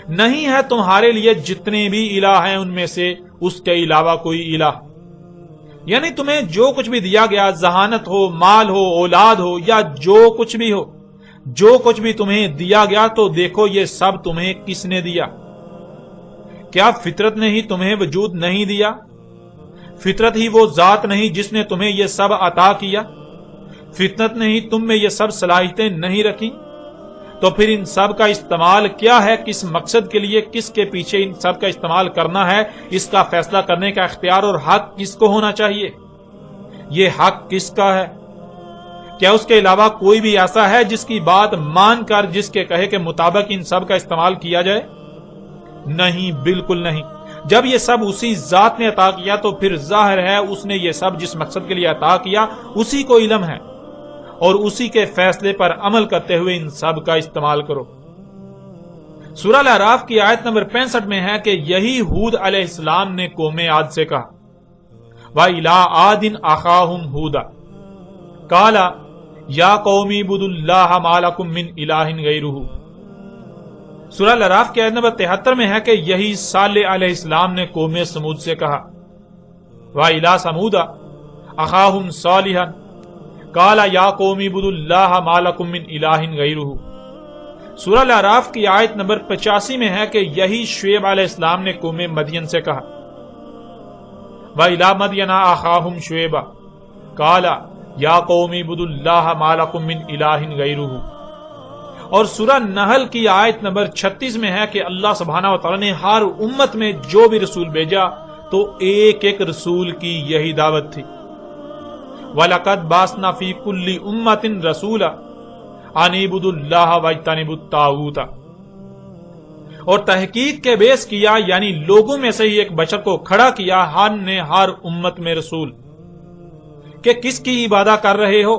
نہیں ہے تمہارے لیے جتنے بھی الہ ہیں ان میں سے اس کے علاوہ کوئی الہ۔ یعنی تمہیں جو کچھ بھی دیا گیا، ذہانت ہو، مال ہو، اولاد ہو، یا جو کچھ بھی ہو، جو کچھ بھی تمہیں دیا گیا تو دیکھو یہ سب تمہیں کس نے دیا؟ کیا فطرت نے ہی تمہیں وجود نہیں دیا؟ فطرت ہی وہ ذات نہیں جس نے تمہیں یہ سب عطا کیا؟ فطرت نے ہی تم میں یہ سب صلاحیتیں نہیں رکھی؟ تو پھر ان سب کا استعمال کیا ہے، کس مقصد کے لیے، کس کے پیچھے ان سب کا استعمال کرنا ہے، اس کا فیصلہ کرنے کا اختیار اور حق کس کو ہونا چاہیے؟ یہ حق کس کا ہے؟ کیا اس کے علاوہ کوئی بھی ایسا ہے جس کی بات مان کر جس کے کہے کے مطابق ان سب کا استعمال کیا جائے؟ نہیں، بالکل نہیں۔ جب یہ سب اسی ذات نے عطا کیا تو پھر ظاہر ہے اس نے یہ سب جس مقصد کے لیے عطا کیا اسی کو علم ہے، اور اسی کے فیصلے پر عمل کرتے ہوئے ان سب کا استعمال کرو۔ سورہ الاعراف کی آیت نمبر 65 میں ہے کہ یہی ہود علیہ السلام نے قوم عاد سے کہا، وَإِلَىٰ عَادٍ أَخَاهُمْ هُودًا قَالَ يَا قَوْمِ اعْبُدُوا اللَّهَ مَا لَكُم مِّنْ إِلَٰهٍ غَيْرُهُ۔ سورہ الاعراف کی آیت نمبر 73 میں ہے کہ یہی صالح علیہ السلام نے قوم سمود سے کہا، وَإِلَىٰ ثَمُودَ أَخَاهُمْ صَالِحًا قَالَ يَا قَوْمِ اعْبُدُوا اللَّهَ مَا لَكُم مِّنْ إِلَٰهٍ غَيْرُهُ۔ سورہ الاعراف کی آیت نمبر 85 میں ہے کہ یہی شعیب علیہ السلام نے قوم مدین سے کہا، وَإِلَىٰ مَدْيَنَ أَخَاهُمْ شُعَيْبًا قَالَ يَا قَوْمِ اعْبُدُوا اللَّهَ مَا لَكُم مِّنْ إِلَٰهٍ غَيْرُهُ۔ اور سورہ نحل کی آیت نمبر 36 میں ہے کہ اللہ سبحانہ وتعالی نے ہر امت میں جو بھی رسول بھیجا تو ایک ایک رسول کی یہی دعوت تھی، وَلَقَدْ بَعَثْنَا فِي كُلِّ أُمَّةٍ رَسُولًا أَنِ اعْبُدُوا اللَّهَ وَاجْتَنِبُوا الطَّاغُوتَ۔ اور تحقیق کے بیس کیا، یعنی لوگوں میں سے ہی ایک بشر کو کھڑا کیا ہم نے ہر امت میں رسول، کہ کس کی عبادت کر رہے ہو،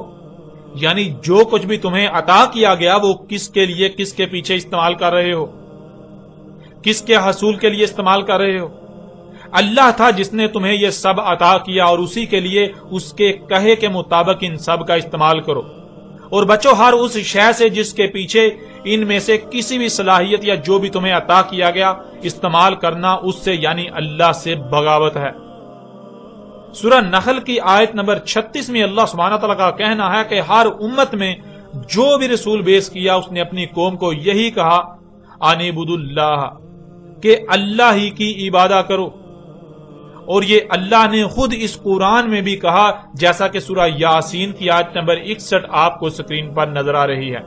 یعنی جو کچھ بھی تمہیں عطا کیا گیا وہ کس کے لیے، کس کے پیچھے استعمال کر رہے ہو، کس کے حصول کے لیے استعمال کر رہے ہو؟ اللہ تھا جس نے تمہیں یہ سب عطا کیا، اور اسی کے لیے اس کے کہے کے مطابق ان سب کا استعمال کرو، اور بچو ہر اس شے سے جس کے پیچھے ان میں سے کسی بھی صلاحیت یا جو بھی تمہیں عطا کیا گیا استعمال کرنا اس سے یعنی اللہ سے بغاوت ہے۔ سورہ نحل کی آیت نمبر 36 میں اللہ سبحانہ تعالیٰ کا کہنا ہے کہ ہر امت میں جو بھی رسول بیس کیا اس نے اپنی قوم کو یہی کہا، ان اعبدوا اللہ، کہ اللہ ہی کی عبادت کرو۔ اور یہ اللہ نے خود اس قرآن میں بھی کہا، جیسا کہ سورہ یاسین کی آیت نمبر 61 آپ کو سکرین پر نظر آ رہی ہے،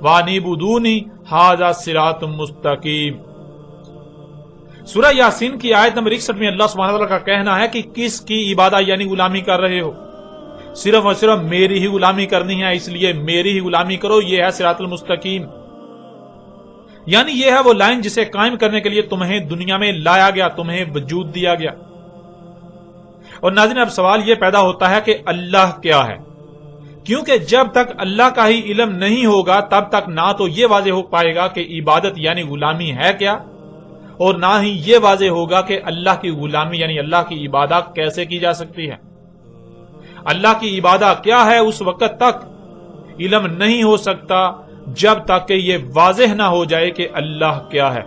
وَأَنِعْبُدُونِي هَٰذَا صِرَاطٌ مُسْتَقِيمٌ۔ سورہ یاسین کی آیت نمبر 61 میں اللہ سبحانہ وتعالیٰ کا کہنا ہے کہ کس کی عبادت یعنی غلامی کر رہے ہو؟ صرف اور صرف میری ہی غلامی کرنی ہے، اس لیے میری ہی غلامی کرو، یہ ہے صراط المستقیم۔ یعنی یہ ہے وہ لائن جسے قائم کرنے کے لیے تمہیں دنیا میں لایا گیا، تمہیں وجود دیا گیا۔ اور ناظرین اب سوال یہ پیدا ہوتا ہے کہ اللہ کیا ہے؟ کیونکہ جب تک اللہ کا ہی علم نہیں ہوگا تب تک نہ تو یہ واضح ہو پائے گا کہ عبادت یعنی غلامی ہے کیا، اور نہ ہی یہ واضح ہوگا کہ اللہ کی غلامی یعنی اللہ کی عبادت کیسے کی جا سکتی ہے۔ اللہ کی عبادت کیا ہے اس وقت تک علم نہیں ہو سکتا جب تک کہ یہ واضح نہ ہو جائے کہ اللہ کیا ہے۔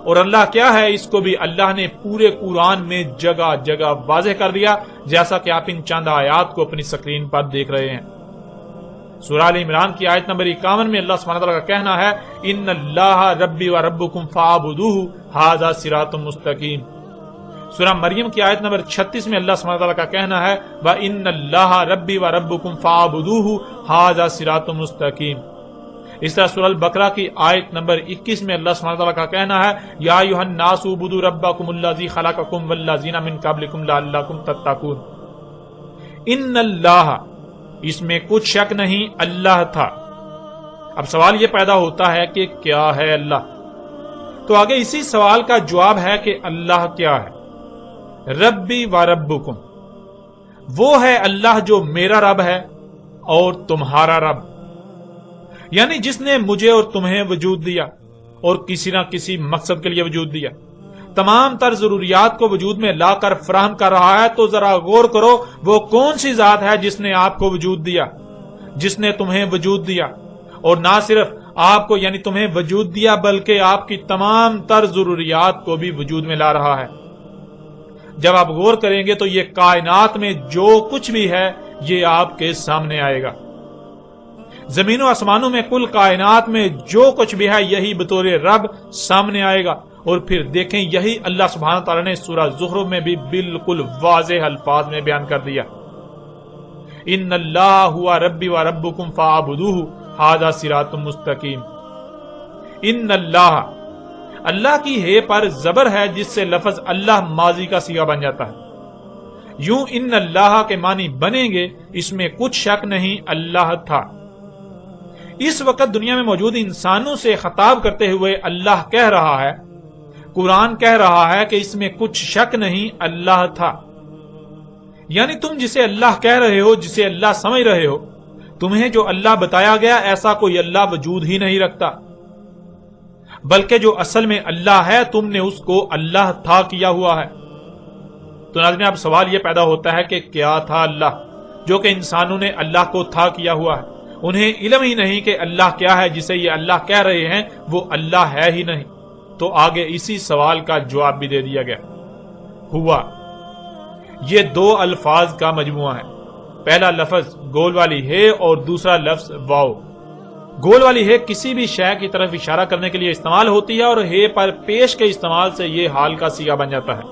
اور اللہ کیا ہے اس کو بھی اللہ نے پورے قرآن میں جگہ جگہ واضح کر دیا، جیسا کہ آپ ان چند آیات کو اپنی سکرین پر دیکھ رہے ہیں۔ سورہ آل عمران کی آیت نمبر 51 میں اللہ سبحانہ وتعالیٰ کا کہنا ہے، ان اللہ ربی و ربکم فاعبدوہ ھذا صراط مستقیم۔ سورہ مریم کی آیت نمبر 36 میں اللہ سبحانہ وتعالیٰ کا کہنا ہے، وَإِنَّ اللَّهَ رَبِّي وَرَبُّكُمْ فَاعْبُدُوهُ ھذَا صِرَاطٌ مُسْتَقِيمٌ۔ اس طرح سورہ البقرہ کی آیت نمبر 21 میں اللہ سبحانہ وتعالیٰ کا کہنا ہے، یا ایھا الناس اعبدوا ربکم الذی خلقکم والذین من قبلکم لعلکم تتقون۔ ان اللہ، اس میں کچھ شک نہیں اللہ تھا۔ اب سوال یہ پیدا ہوتا ہے کہ کیا ہے اللہ؟ تو آگے اسی سوال کا جواب ہے کہ اللہ کیا ہے؟ ربی و ربکم، وہ ہے اللہ جو میرا رب ہے اور تمہارا رب، یعنی جس نے مجھے اور تمہیں وجود دیا اور کسی نہ کسی مقصد کے لیے وجود دیا، تمام تر ضروریات کو وجود میں لا کر فراہم کر رہا ہے۔ تو ذرا غور کرو وہ کون سی ذات ہے جس نے آپ کو وجود دیا، جس نے تمہیں وجود دیا، اور نہ صرف آپ کو یعنی تمہیں وجود دیا بلکہ آپ کی تمام تر ضروریات کو بھی وجود میں لا رہا ہے، جب آپ غور کریں گے تو یہ کائنات میں جو کچھ بھی ہے یہ آپ کے سامنے آئے گا. زمین و آسمانوں میں کل کائنات میں جو کچھ بھی ہے یہی بطور رب سامنے آئے گا. اور پھر دیکھیں یہی اللہ سبحانہ تعالیٰ نے سورہ زخرف میں بھی بالکل واضح الفاظ میں بیان کر دیا. ان اللہ ہوا ربی و ربکم فاعبدوہ ھذا صراط مستقیم. ان اللہ کی ہے پر زبر ہے جس سے لفظ اللہ ماضی کا صیغہ بن جاتا ہے. یوں ان اللہ کے معنی بنیں گے اس میں کچھ شک نہیں اللہ تھا. اس وقت دنیا میں موجود انسانوں سے خطاب کرتے ہوئے اللہ کہہ رہا ہے، قرآن کہہ رہا ہے کہ اس میں کچھ شک نہیں اللہ تھا. یعنی تم جسے اللہ کہہ رہے ہو، جسے اللہ سمجھ رہے ہو، تمہیں جو اللہ بتایا گیا ایسا کوئی اللہ وجود ہی نہیں رکھتا، بلکہ جو اصل میں اللہ ہے تم نے اس کو اللہ تھا کیا ہوا ہے. تو ناظرین اب سوال یہ پیدا ہوتا ہے کہ کیا تھا اللہ جو کہ انسانوں نے اللہ کو تھا کیا ہوا ہے؟ انہیں علم ہی نہیں کہ اللہ کیا ہے، جسے یہ اللہ کہہ رہے ہیں وہ اللہ ہے ہی نہیں. تو آگے اسی سوال کا جواب بھی دے دیا گیا. ہوا یہ دو الفاظ کا مجموعہ ہے. پہلا لفظ گول والی ہے اور دوسرا لفظ واو. گول والی ہے کسی بھی شے کی طرف اشارہ کرنے کے لیے استعمال ہوتی ہے، اور ہے پر پیش کے استعمال سے یہ حال کا صیغہ بن جاتا ہے،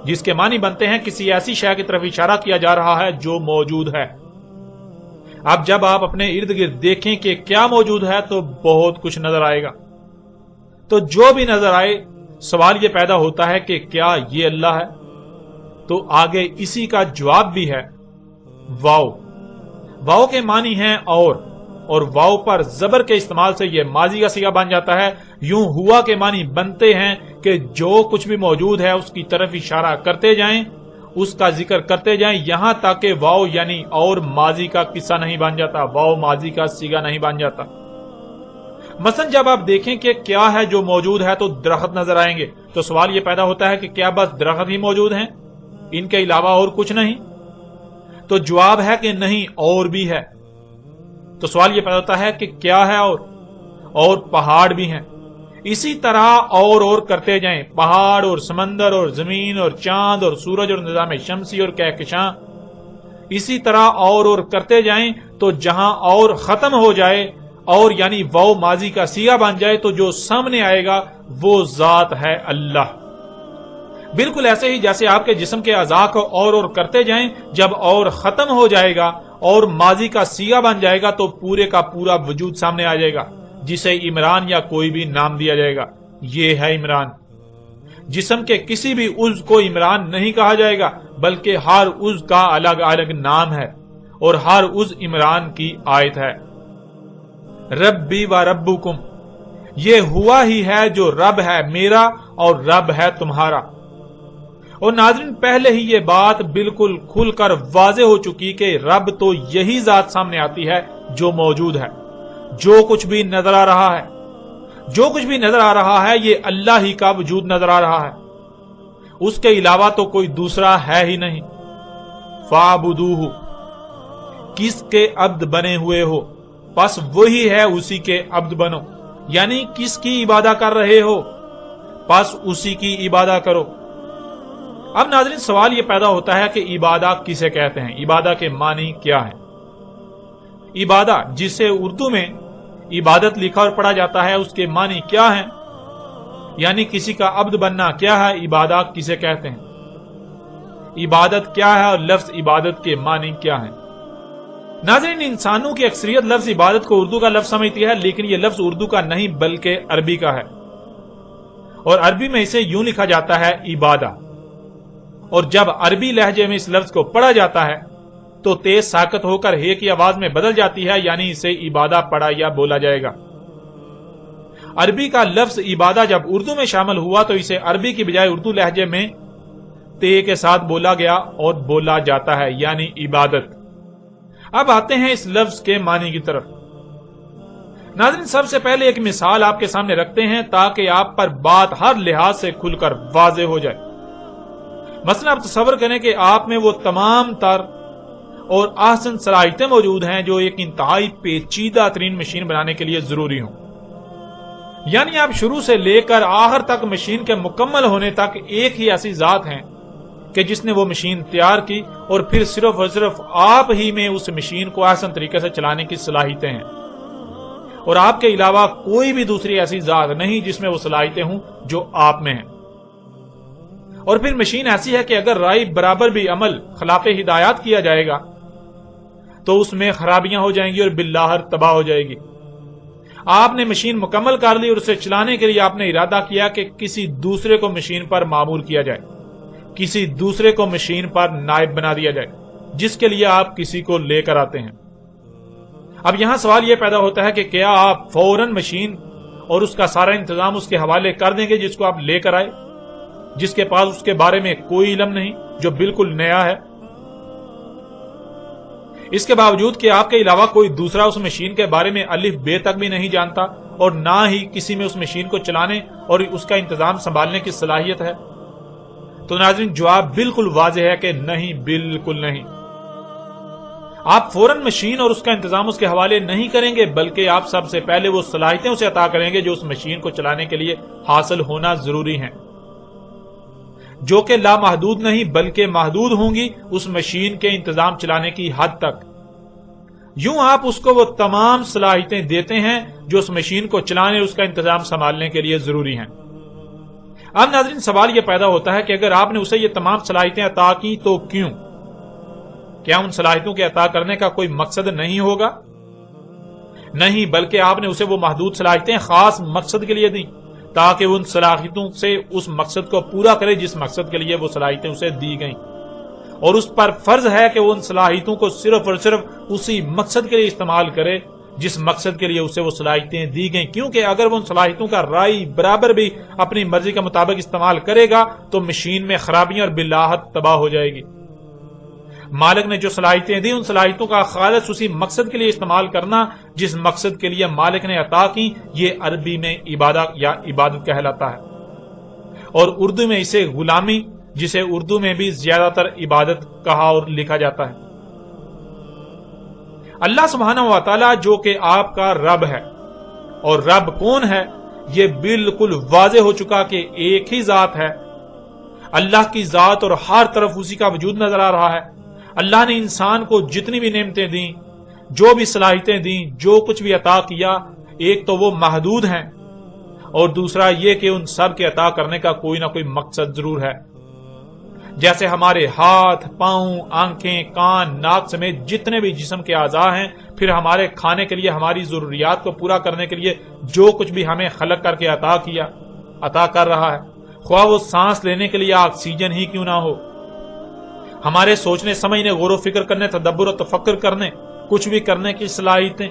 جس کے معنی بنتے ہیں کسی ایسی شے کی طرف اشارہ کیا جا رہا ہے جو موجود ہے. اب جب آپ اپنے ارد گرد دیکھیں کہ کیا موجود ہے تو بہت کچھ نظر آئے گا. تو جو بھی نظر آئے سوال یہ پیدا ہوتا ہے کہ کیا یہ اللہ ہے؟ تو آگے اسی کا جواب بھی ہے واو. واو کے معنی ہیں اور واو پر زبر کے استعمال سے یہ ماضی کا صیغہ بن جاتا ہے. یوں ہوا کے معنی بنتے ہیں کہ جو کچھ بھی موجود ہے اس کی طرف اشارہ کرتے جائیں، اس کا ذکر کرتے جائیں، یہاں تک کہ واو یعنی اور ماضی کا قصہ نہیں بن جاتا، واو ماضی کا صیغہ نہیں بن جاتا. مثلا جب آپ دیکھیں کہ کیا ہے جو موجود ہے تو درخت نظر آئیں گے. تو سوال یہ پیدا ہوتا ہے کہ کیا بس درخت ہی موجود ہیں، ان کے علاوہ اور کچھ نہیں؟ تو جواب ہے کہ نہیں، اور بھی ہے. تو سوال یہ پیدا ہوتا ہے کہ کیا ہے اور پہاڑ بھی ہیں. اسی طرح اور کرتے جائیں، پہاڑ اور سمندر اور زمین اور چاند اور سورج اور نظام شمسی اور کہکشاں، اسی طرح اور کرتے جائیں. تو جہاں اور ختم ہو جائے اور یعنی واو ماضی کا صیغہ بن جائے تو جو سامنے آئے گا وہ ذات ہے اللہ. بالکل ایسے ہی جیسے آپ کے جسم کے اعضاء کو اور کرتے جائیں، جب اور ختم ہو جائے گا اور ماضی کا صیغہ بن جائے گا تو پورے کا پورا وجود سامنے آ جائے گا، جسے عمران یا کوئی بھی نام دیا جائے گا. یہ ہے عمران. جسم کے کسی بھی عضو کو عمران نہیں کہا جائے گا، بلکہ ہر عضو کا الگ الگ نام ہے اور ہر عضو عمران کی آیت ہے. ربی و ربکم، یہ ہوا ہی ہے جو رب ہے میرا اور رب ہے تمہارا. اور ناظرین پہلے ہی یہ بات بالکل کھل کر واضح ہو چکی کہ رب تو یہی ذات سامنے آتی ہے جو موجود ہے. جو کچھ بھی نظر آ رہا ہے، جو کچھ بھی نظر آ رہا ہے یہ اللہ ہی کا وجود نظر آ رہا ہے، اس کے علاوہ تو کوئی دوسرا ہے ہی نہیں. فاعبدوہ، کس کے عبد بنے ہوئے ہو پس وہی ہے اسی کے عبد بنو. یعنی کس کی عبادت کر رہے ہو پس اسی کی عبادت کرو. اب ناظرین سوال یہ پیدا ہوتا ہے کہ عبادت کسے کہتے ہیں، عبادت کے معنی کیا ہے؟ عبادت جسے اردو میں عبادت لکھا اور پڑھا جاتا ہے اس کے معنی کیا ہیں؟ یعنی کسی کا عبد بننا کیا ہے، عبادت کسے کہتے ہیں، عبادت کیا ہے اور لفظ عبادت کے معنی کیا ہیں؟ ناظرین انسانوں کی اکثریت لفظ عبادت کو اردو کا لفظ سمجھتی ہے، لیکن یہ لفظ اردو کا نہیں بلکہ عربی کا ہے، اور عربی میں اسے یوں لکھا جاتا ہے عبادہ. اور جب عربی لہجے میں اس لفظ کو پڑھا جاتا ہے تو تیز ساکت ہو کر ہے کی آواز میں بدل جاتی ہے، یعنی اسے عبادہ پڑھا یا بولا جائے گا. عربی کا لفظ عبادہ جب اردو میں شامل ہوا تو اسے عربی کی بجائے اردو لہجے میں تے کے ساتھ بولا گیا اور بولا جاتا ہے، یعنی عبادت. اب آتے ہیں اس لفظ کے معنی کی طرف. ناظرین سب سے پہلے ایک مثال آپ کے سامنے رکھتے ہیں تاکہ آپ پر بات ہر لحاظ سے کھل کر واضح ہو جائے. مثلا آپ تصور کریں کہ آپ میں وہ تمام تر اور احسن صلاحیتیں موجود ہیں جو ایک انتہائی پیچیدہ ترین مشین بنانے کے لیے ضروری ہوں. یعنی آپ شروع سے لے کر آخر تک مشین کے مکمل ہونے تک ایک ہی ایسی ذات ہیں کہ جس نے وہ مشین تیار کی اور پھر صرف اور صرف آپ ہی میں اس مشین کو احسن طریقے سے چلانے کی صلاحیتیں ہیں، اور آپ کے علاوہ کوئی بھی دوسری ایسی ذات نہیں جس میں وہ صلاحیتیں ہوں جو آپ میں ہیں۔ اور پھر مشین ایسی ہے کہ اگر رائے برابر بھی عمل خلاف ہدایات کیا جائے گا تو اس میں خرابیاں ہو جائیں گی اور بالآخر تباہ ہو جائے گی۔ آپ نے مشین مکمل کر لی اور اسے چلانے کے لیے آپ نے ارادہ کیا کہ کسی دوسرے کو مشین پر معمول کیا جائے، کسی دوسرے کو مشین پر نائب بنا دیا جائے، جس کے لیے آپ کسی کو لے کر آتے ہیں۔ اب یہاں سوال یہ پیدا ہوتا ہے کہ کیا آپ فوراً مشین اور اس کا سارا انتظام اس کے حوالے کر دیں گے جس کو آپ لے کر آئے، جس کے پاس اس کے بارے میں کوئی علم نہیں، جو بالکل نیا ہے؟ اس کے باوجود کہ آپ کے علاوہ کوئی دوسرا اس مشین کے بارے میں الف بے تک بھی نہیں جانتا اور نہ ہی کسی میں اس مشین کو چلانے اور اس کا انتظام سنبھالنے کی صلاحیت ہے، تو ناظرین جواب بالکل واضح ہے کہ نہیں، بالکل نہیں۔ آپ فوراً مشین اور اس کا انتظام اس کے حوالے نہیں کریں گے، بلکہ آپ سب سے پہلے وہ صلاحیتیں اسے عطا کریں گے جو اس مشین کو چلانے کے لیے حاصل ہونا ضروری ہیں، جو کہ لامحدود نہیں بلکہ محدود ہوں گی اس مشین کے انتظام چلانے کی حد تک۔ یوں آپ اس کو وہ تمام صلاحیتیں دیتے ہیں جو اس مشین کو چلانے اور اس کا انتظام سنبھالنے کے لیے ضروری ہیں۔ اب ناظرین سوال یہ پیدا ہوتا ہے کہ اگر آپ نے اسے یہ تمام صلاحیتیں عطا کی تو کیوں؟ کیا ان صلاحیتوں کے عطا کرنے کا کوئی مقصد نہیں ہوگا؟ نہیں، بلکہ آپ نے اسے وہ محدود صلاحیتیں خاص مقصد کے لیے دیں تاکہ ان صلاحیتوں سے اس مقصد کو پورا کرے جس مقصد کے لیے وہ صلاحیتیں اسے دی گئیں، اور اس پر فرض ہے کہ وہ ان صلاحیتوں کو صرف اور صرف اسی مقصد کے لیے استعمال کرے جس مقصد کے لیے اسے وہ صلاحیتیں دی گئیں، کیونکہ اگر وہ ان صلاحیتوں کا رائے برابر بھی اپنی مرضی کے مطابق استعمال کرے گا تو مشین میں خرابیاں اور بالآخر تباہ ہو جائے گی۔ مالک نے جو صلاحیتیں دی ان صلاحیتوں کا خالص اسی مقصد کے لیے استعمال کرنا جس مقصد کے لیے مالک نے عطا کی، یہ عربی میں عبادت یا عبادت کہلاتا ہے، اور اردو میں اسے غلامی، جسے اردو میں بھی زیادہ تر عبادت کہا اور لکھا جاتا ہے۔ اللہ سبحانہ و تعالی جو کہ آپ کا رب ہے، اور رب کون ہے یہ بالکل واضح ہو چکا کہ ایک ہی ذات ہے۔ اللہ کی ذات اور ہر طرف اسی کا وجود نظر آ رہا ہے۔ اللہ نے انسان کو جتنی بھی نعمتیں دیں، جو بھی صلاحیتیں دیں، جو کچھ بھی عطا کیا، ایک تو وہ محدود ہیں اور دوسرا یہ کہ ان سب کے عطا کرنے کا کوئی نہ کوئی مقصد ضرور ہے۔ جیسے ہمارے ہاتھ، پاؤں، آنکھیں، کان، ناک سمیت جتنے بھی جسم کے اعضاء ہیں، پھر ہمارے کھانے کے لیے، ہماری ضروریات کو پورا کرنے کے لیے جو کچھ بھی ہمیں خلق کر کے عطا کیا، عطا کر رہا ہے، خواہ وہ سانس لینے کے لیے آکسیجن ہی کیوں نہ ہو، ہمارے سوچنے سمجھنے، غور و فکر کرنے، تدبر و تفکر کرنے، کچھ بھی کرنے کی صلاحیتیں،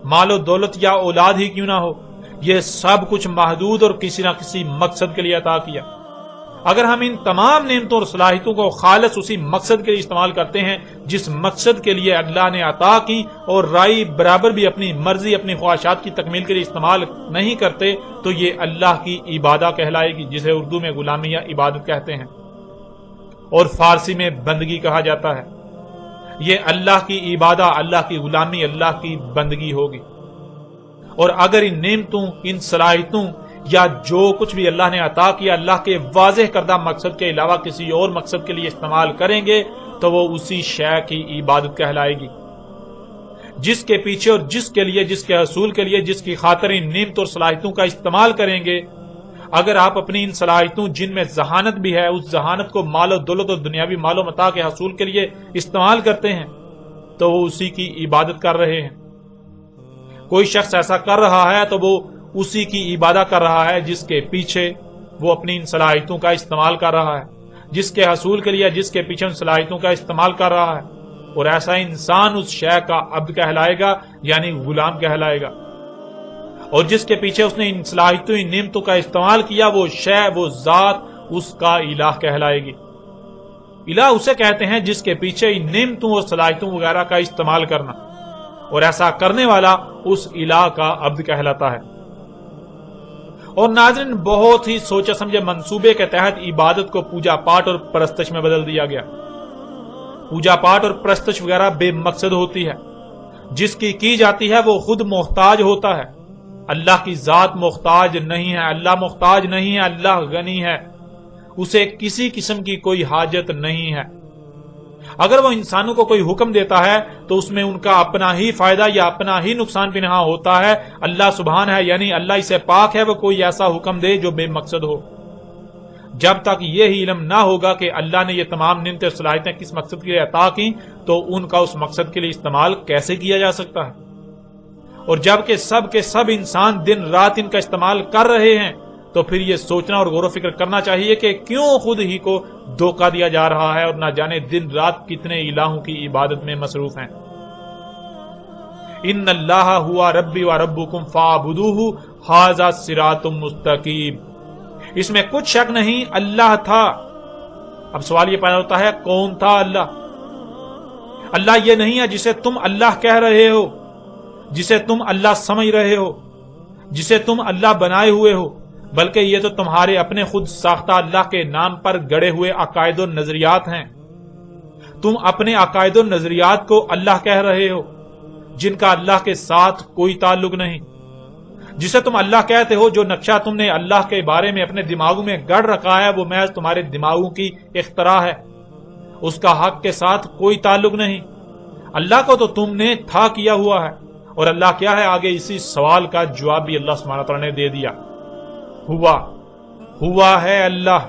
مال و دولت یا اولاد ہی کیوں نہ ہو، یہ سب کچھ محدود اور کسی نہ کسی مقصد کے لیے عطا کیا۔ اگر ہم ان تمام نعمتوں اور صلاحیتوں کو خالص اسی مقصد کے لیے استعمال کرتے ہیں جس مقصد کے لیے اللہ نے عطا کی، اور رائے برابر بھی اپنی مرضی، اپنی خواہشات کی تکمیل کے لیے استعمال نہیں کرتے، تو یہ اللہ کی عبادت کہلائے گی، جسے اردو میں غلامی یا عبادت کہتے ہیں اور فارسی میں بندگی کہا جاتا ہے۔ یہ اللہ کی عبادت، اللہ کی غلامی، اللہ کی بندگی ہوگی۔ اور اگر ان نعمتوں، ان صلاحیتوں یا جو کچھ بھی اللہ نے عطا کیا اللہ کے واضح کردہ مقصد کے علاوہ کسی اور مقصد کے لیے استعمال کریں گے تو وہ اسی شے کی عبادت کہلائے گی، جس کے پیچھے اور جس کے لیے، جس کے حصول کے لیے، جس کی خاطر ان نعمتوں اور صلاحیتوں کا استعمال کریں گے۔ اگر آپ اپنی ان صلاحیتوں جن میں ذہانت بھی ہے، اس ذہانت کو مال و دولت اور دنیاوی مال و متاع کے حصول کے لیے استعمال کرتے ہیں تو وہ اسی کی عبادت کر رہے ہیں۔ کوئی شخص ایسا کر رہا ہے تو وہ اسی کی عبادت کر رہا ہے جس کے پیچھے وہ اپنی ان صلاحیتوں کا استعمال کر رہا ہے، جس کے حصول کے لیے، جس کے پیچھے ان صلاحیتوں کا استعمال کر رہا ہے، اور ایسا انسان اس شے کا عبد کہلائے گا، یعنی غلام کہلائے گا۔ اور جس کے پیچھے اس نے ان صلاحیتوں، ان نعمتوں کا استعمال کیا، وہ شے، وہ ذات اس کا الہ کہلائے گی۔ الہ اسے کہتے ہیں جس کے پیچھے ان نعمتوں اور صلاحیتوں وغیرہ کا استعمال کرنا، اور ایسا کرنے والا اس الہ کا عبد کہلاتا ہے۔ اور ناظرین بہت ہی سوچے سمجھے منصوبے کے تحت عبادت کو پوجا پاٹ اور پرستش میں بدل دیا گیا۔ پوجا پاٹ اور پرستش وغیرہ بے مقصد ہوتی ہے، جس کی جاتی ہے وہ خود محتاج ہوتا ہے۔ اللہ کی ذات محتاج نہیں ہے، اللہ محتاج نہیں ہے، اللہ غنی ہے، اسے کسی قسم کی کوئی حاجت نہیں ہے۔ اگر وہ انسانوں کو کوئی حکم دیتا ہے تو اس میں ان کا اپنا ہی فائدہ یا اپنا ہی نقصان پنہاں ہوتا ہے۔ اللہ سبحان ہے، یعنی اللہ اسے پاک ہے، وہ کوئی ایسا حکم دے جو بے مقصد ہو۔ جب تک یہ علم نہ ہوگا کہ اللہ نے یہ تمام نعمتیں صلاحیتیں کس مقصد کے لیے عطا کی تو ان کا اس مقصد کے لیے استعمال کیسے کیا جا سکتا ہے؟ اور جب کہ سب کے سب انسان دن رات ان کا استعمال کر رہے ہیں تو پھر یہ سوچنا اور غور و فکر کرنا چاہیے کہ کیوں خود ہی کو دھوکہ دیا جا رہا ہے اور نہ جانے دن رات کتنے الہوں کی عبادت میں مصروف ہیں۔ ان اللہ ہوا ربی و ربکم فاعبدوہ ھذا صراط مستقیم۔ اس میں کچھ شک نہیں، اللہ تھا۔ اب سوال یہ پیدا ہوتا ہے کون تھا اللہ؟ اللہ یہ نہیں ہے جسے تم اللہ کہہ رہے ہو، جسے تم اللہ سمجھ رہے ہو، جسے تم اللہ بنائے ہوئے ہو، بلکہ یہ تو تمہارے اپنے خود ساختہ اللہ کے نام پر گڑے ہوئے عقائد و نظریات ہیں۔ تم اپنے عقائد و نظریات کو اللہ کہہ رہے ہو جن کا اللہ کے ساتھ کوئی تعلق نہیں۔ جسے تم اللہ کہتے ہو، جو نقشہ تم نے اللہ کے بارے میں اپنے دماغوں میں گڑ رکھا ہے وہ محض تمہارے دماغوں کی اختراع ہے، اس کا حق کے ساتھ کوئی تعلق نہیں۔ اللہ کو تو تم نے تھا کیا ہوا ہے، اور اللہ کیا ہے آگے اسی سوال کا جواب بھی اللہ سبحانہ تعالیٰ نے دے دیا۔ ہوا ہے اللہ،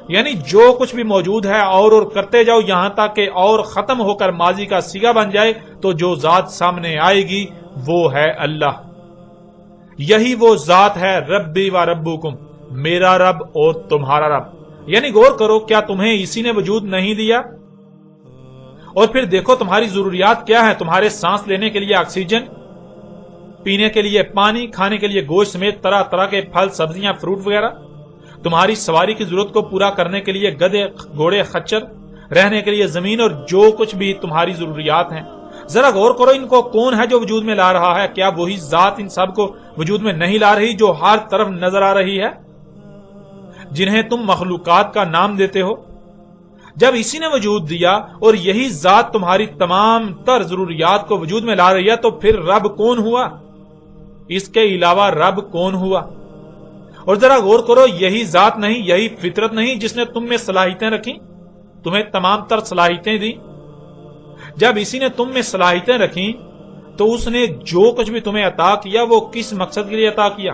یعنی جو کچھ بھی موجود ہے اور کرتے جاؤ یہاں تک کہ اور ختم ہو کر ماضی کا صیغہ بن جائے تو جو ذات سامنے آئے گی وہ ہے اللہ۔ یہی وہ ذات ہے ربی و ربکم، میرا رب اور تمہارا رب۔ یعنی غور کرو، کیا تمہیں اسی نے وجود نہیں دیا؟ اور پھر دیکھو تمہاری ضروریات کیا ہیں، تمہارے سانس لینے کے لیے آکسیجن، پینے کے لیے پانی، کھانے کے لیے گوشت سمیت طرح طرح کے پھل، سبزیاں، فروٹ وغیرہ، تمہاری سواری کی ضرورت کو پورا کرنے کے لیے گدھے، گھوڑے، خچر، رہنے کے لیے زمین، اور جو کچھ بھی تمہاری ضروریات ہیں۔ ذرا غور کرو ان کو کون ہے جو وجود میں لا رہا ہے؟ کیا وہی ذات ان سب کو وجود میں نہیں لا رہی جو ہر طرف نظر آ رہی ہے، جنہیں تم مخلوقات کا نام دیتے ہو؟ جب اسی نے وجود دیا اور یہی ذات تمہاری تمام تر ضروریات کو وجود میں لا رہی ہے تو پھر رب کون ہوا؟ اس کے علاوہ رب کون ہوا؟ اور ذرا غور کرو، یہی ذات نہیں، یہی فطرت نہیں جس نے تم میں صلاحیتیں رکھی، تمہیں تمام تر صلاحیتیں دی؟ جب اسی نے تم میں صلاحیتیں رکھی تو اس نے جو کچھ بھی تمہیں عطا کیا وہ کس مقصد کے لیے عطا کیا؟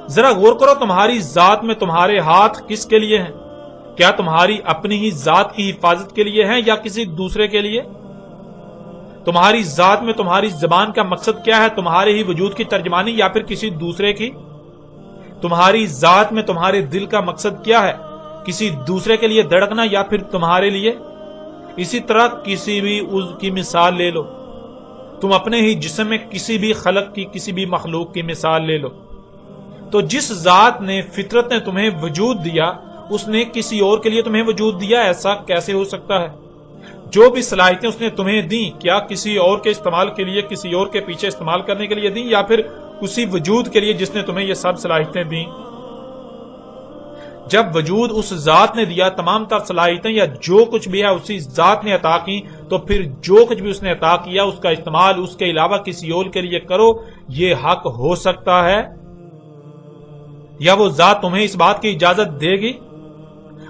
ذرا غور کرو، تمہاری ذات میں تمہارے ہاتھ کس کے لیے ہیں؟ کیا تمہاری اپنی ہی ذات کی حفاظت کے لیے ہیں یا کسی دوسرے کے لیے؟ تمہاری ذات میں تمہاری زبان کا مقصد کیا ہے؟ تمہارے ہی وجود کی ترجمانی یا پھر کسی دوسرے کی؟ تمہاری ذات میں تمہارے دل کا مقصد کیا ہے؟ کسی دوسرے کے لیے دھڑکنا یا پھر تمہارے لیے؟ اسی طرح کسی بھی عضو کی مثال لے لو، تم اپنے ہی جسم میں کسی بھی خلق کی، کسی بھی مخلوق کی مثال لے لو، تو جس ذات نے، فطرت نے تمہیں وجود دیا اس نے کسی اور کے لیے تمہیں وجود دیا؟ ایسا کیسے ہو سکتا ہے؟ جو بھی صلاحیتیں اس نے تمہیں دیں کیا کسی اور کے استعمال کے لیے، کسی اور کے پیچھے استعمال کرنے کے لیے دیں یا پھر اسی وجود کے لیے جس نے تمہیں یہ سب صلاحیتیں دیں؟ جب وجود اس ذات نے دیا، تمام تر صلاحیتیں یا جو کچھ بھی ہے اسی ذات نے عطا کی، تو پھر جو کچھ بھی اس نے عطا کیا اس کا استعمال اس کے علاوہ کسی اور کے لیے کرو، یہ حق ہو سکتا ہے؟ یا وہ ذات تمہیں اس بات کی اجازت دے گی؟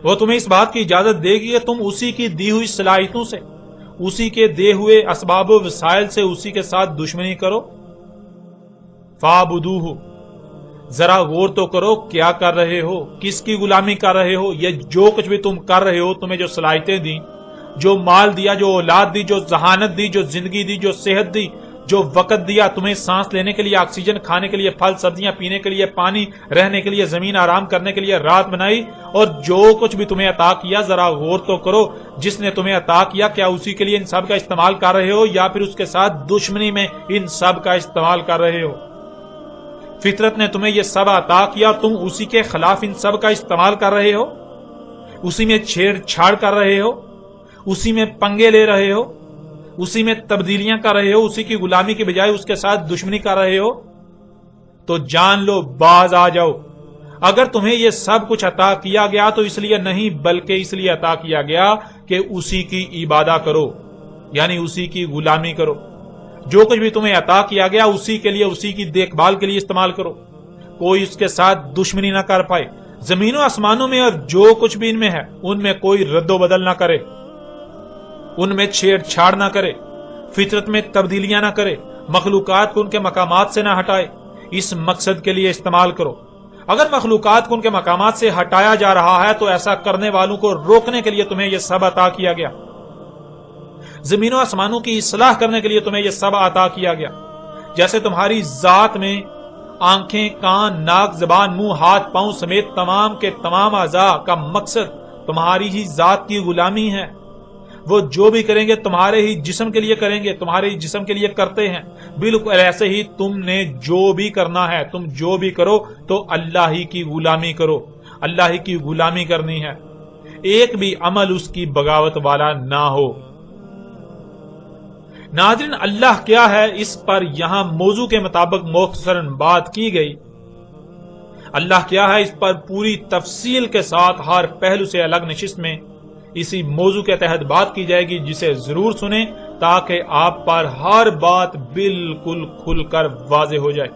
وہ تمہیں اس بات کی اجازت دے گی کہ تم اسی کی دی ہوئی صلاحیتوں سے، اسی کے دے ہوئے اسباب و وسائل سے اسی کے ساتھ دشمنی کرو؟ فاعبدوہ، ذرا غور تو کرو کیا کر رہے ہو، کس کی غلامی کر رہے ہو؟ یہ جو کچھ بھی تم کر رہے ہو، تمہیں جو صلاحیتیں دی، جو مال دیا، جو اولاد دی، جو ذہانت دی، جو زندگی دی، جو صحت دی، جو وقت دیا، تمہیں سانس لینے کے لیے آکسیجن، کھانے کے لیے پھل سبزیاں، پینے کے لیے پانی، رہنے کے لیے زمین، آرام کرنے کے لیے رات بنائی، اور جو کچھ بھی تمہیں عطا کیا ذرا غور تو کرو، جس نے تمہیں عطا کیا کیا اسی کے لیے ان سب کا استعمال کر رہے ہو یا پھر اس کے ساتھ دشمنی میں ان سب کا استعمال کر رہے ہو؟ فطرت نے تمہیں یہ سب عطا کیا، تم اسی کے خلاف ان سب کا استعمال کر رہے ہو، اسی میں چھیڑ چھاڑ کر رہے ہو، اسی میں پنگے لے رہے ہو، اسی میں تبدیلیاں کر رہے ہو، اسی کی غلامی کے بجائے اس کے ساتھ دشمنی کر رہے ہو، تو جان لو، باز آ جاؤ۔ اگر تمہیں یہ سب کچھ عطا کیا گیا تو اس لیے نہیں بلکہ اس لیے عطا کیا گیا کہ اسی کی عبادت کرو، یعنی اسی کی غلامی کرو۔ جو کچھ بھی تمہیں عطا کیا گیا اسی کے لیے، اسی کی دیکھ بھال کے لیے استعمال کرو، کوئی اس کے ساتھ دشمنی نہ کر پائے۔ زمین و آسمانوں میں اور جو کچھ بھی ان میں ہے ان میں کوئی رد و بدل نہ کرے، ان میں چھیڑ چھاڑ نہ کرے، فطرت میں تبدیلیاں نہ کرے، مخلوقات کو ان کے مقامات سے نہ ہٹائے، اس مقصد کے لیے استعمال کرو۔ اگر مخلوقات کو ان کے مقامات سے ہٹایا جا رہا ہے تو ایسا کرنے والوں کو روکنے کے لیے تمہیں یہ سب عطا کیا گیا، زمین و آسمانوں کی اصلاح کرنے کے لیے تمہیں یہ سب عطا کیا گیا۔ جیسے تمہاری ذات میں آنکھیں، کان، ناک، زبان، منہ، ہاتھ، پاؤں سمیت تمام کے تمام اعضاء کا مقصد تمہاری ہی ذات کی غلامی ہے۔ وہ جو بھی کریں گے تمہارے ہی جسم کے لیے کریں گے، تمہارے ہی جسم کے لیے کرتے ہیں۔ بالکل ایسے ہی تم نے جو بھی کرنا ہے، تم جو بھی کرو تو اللہ ہی کی غلامی کرو، اللہ ہی کی غلامی کرنی ہے، ایک بھی عمل اس کی بغاوت والا نہ ہو۔ ناظرین، اللہ کیا ہے اس پر یہاں موضوع کے مطابق مختصراً بات کی گئی۔ اللہ کیا ہے اس پر پوری تفصیل کے ساتھ ہر پہلو سے الگ نشست میں اسی موضوع کے تحت بات کی جائے گی، جسے ضرور سنیں تاکہ آپ پر ہر بات بالکل کھل کر واضح ہو جائے۔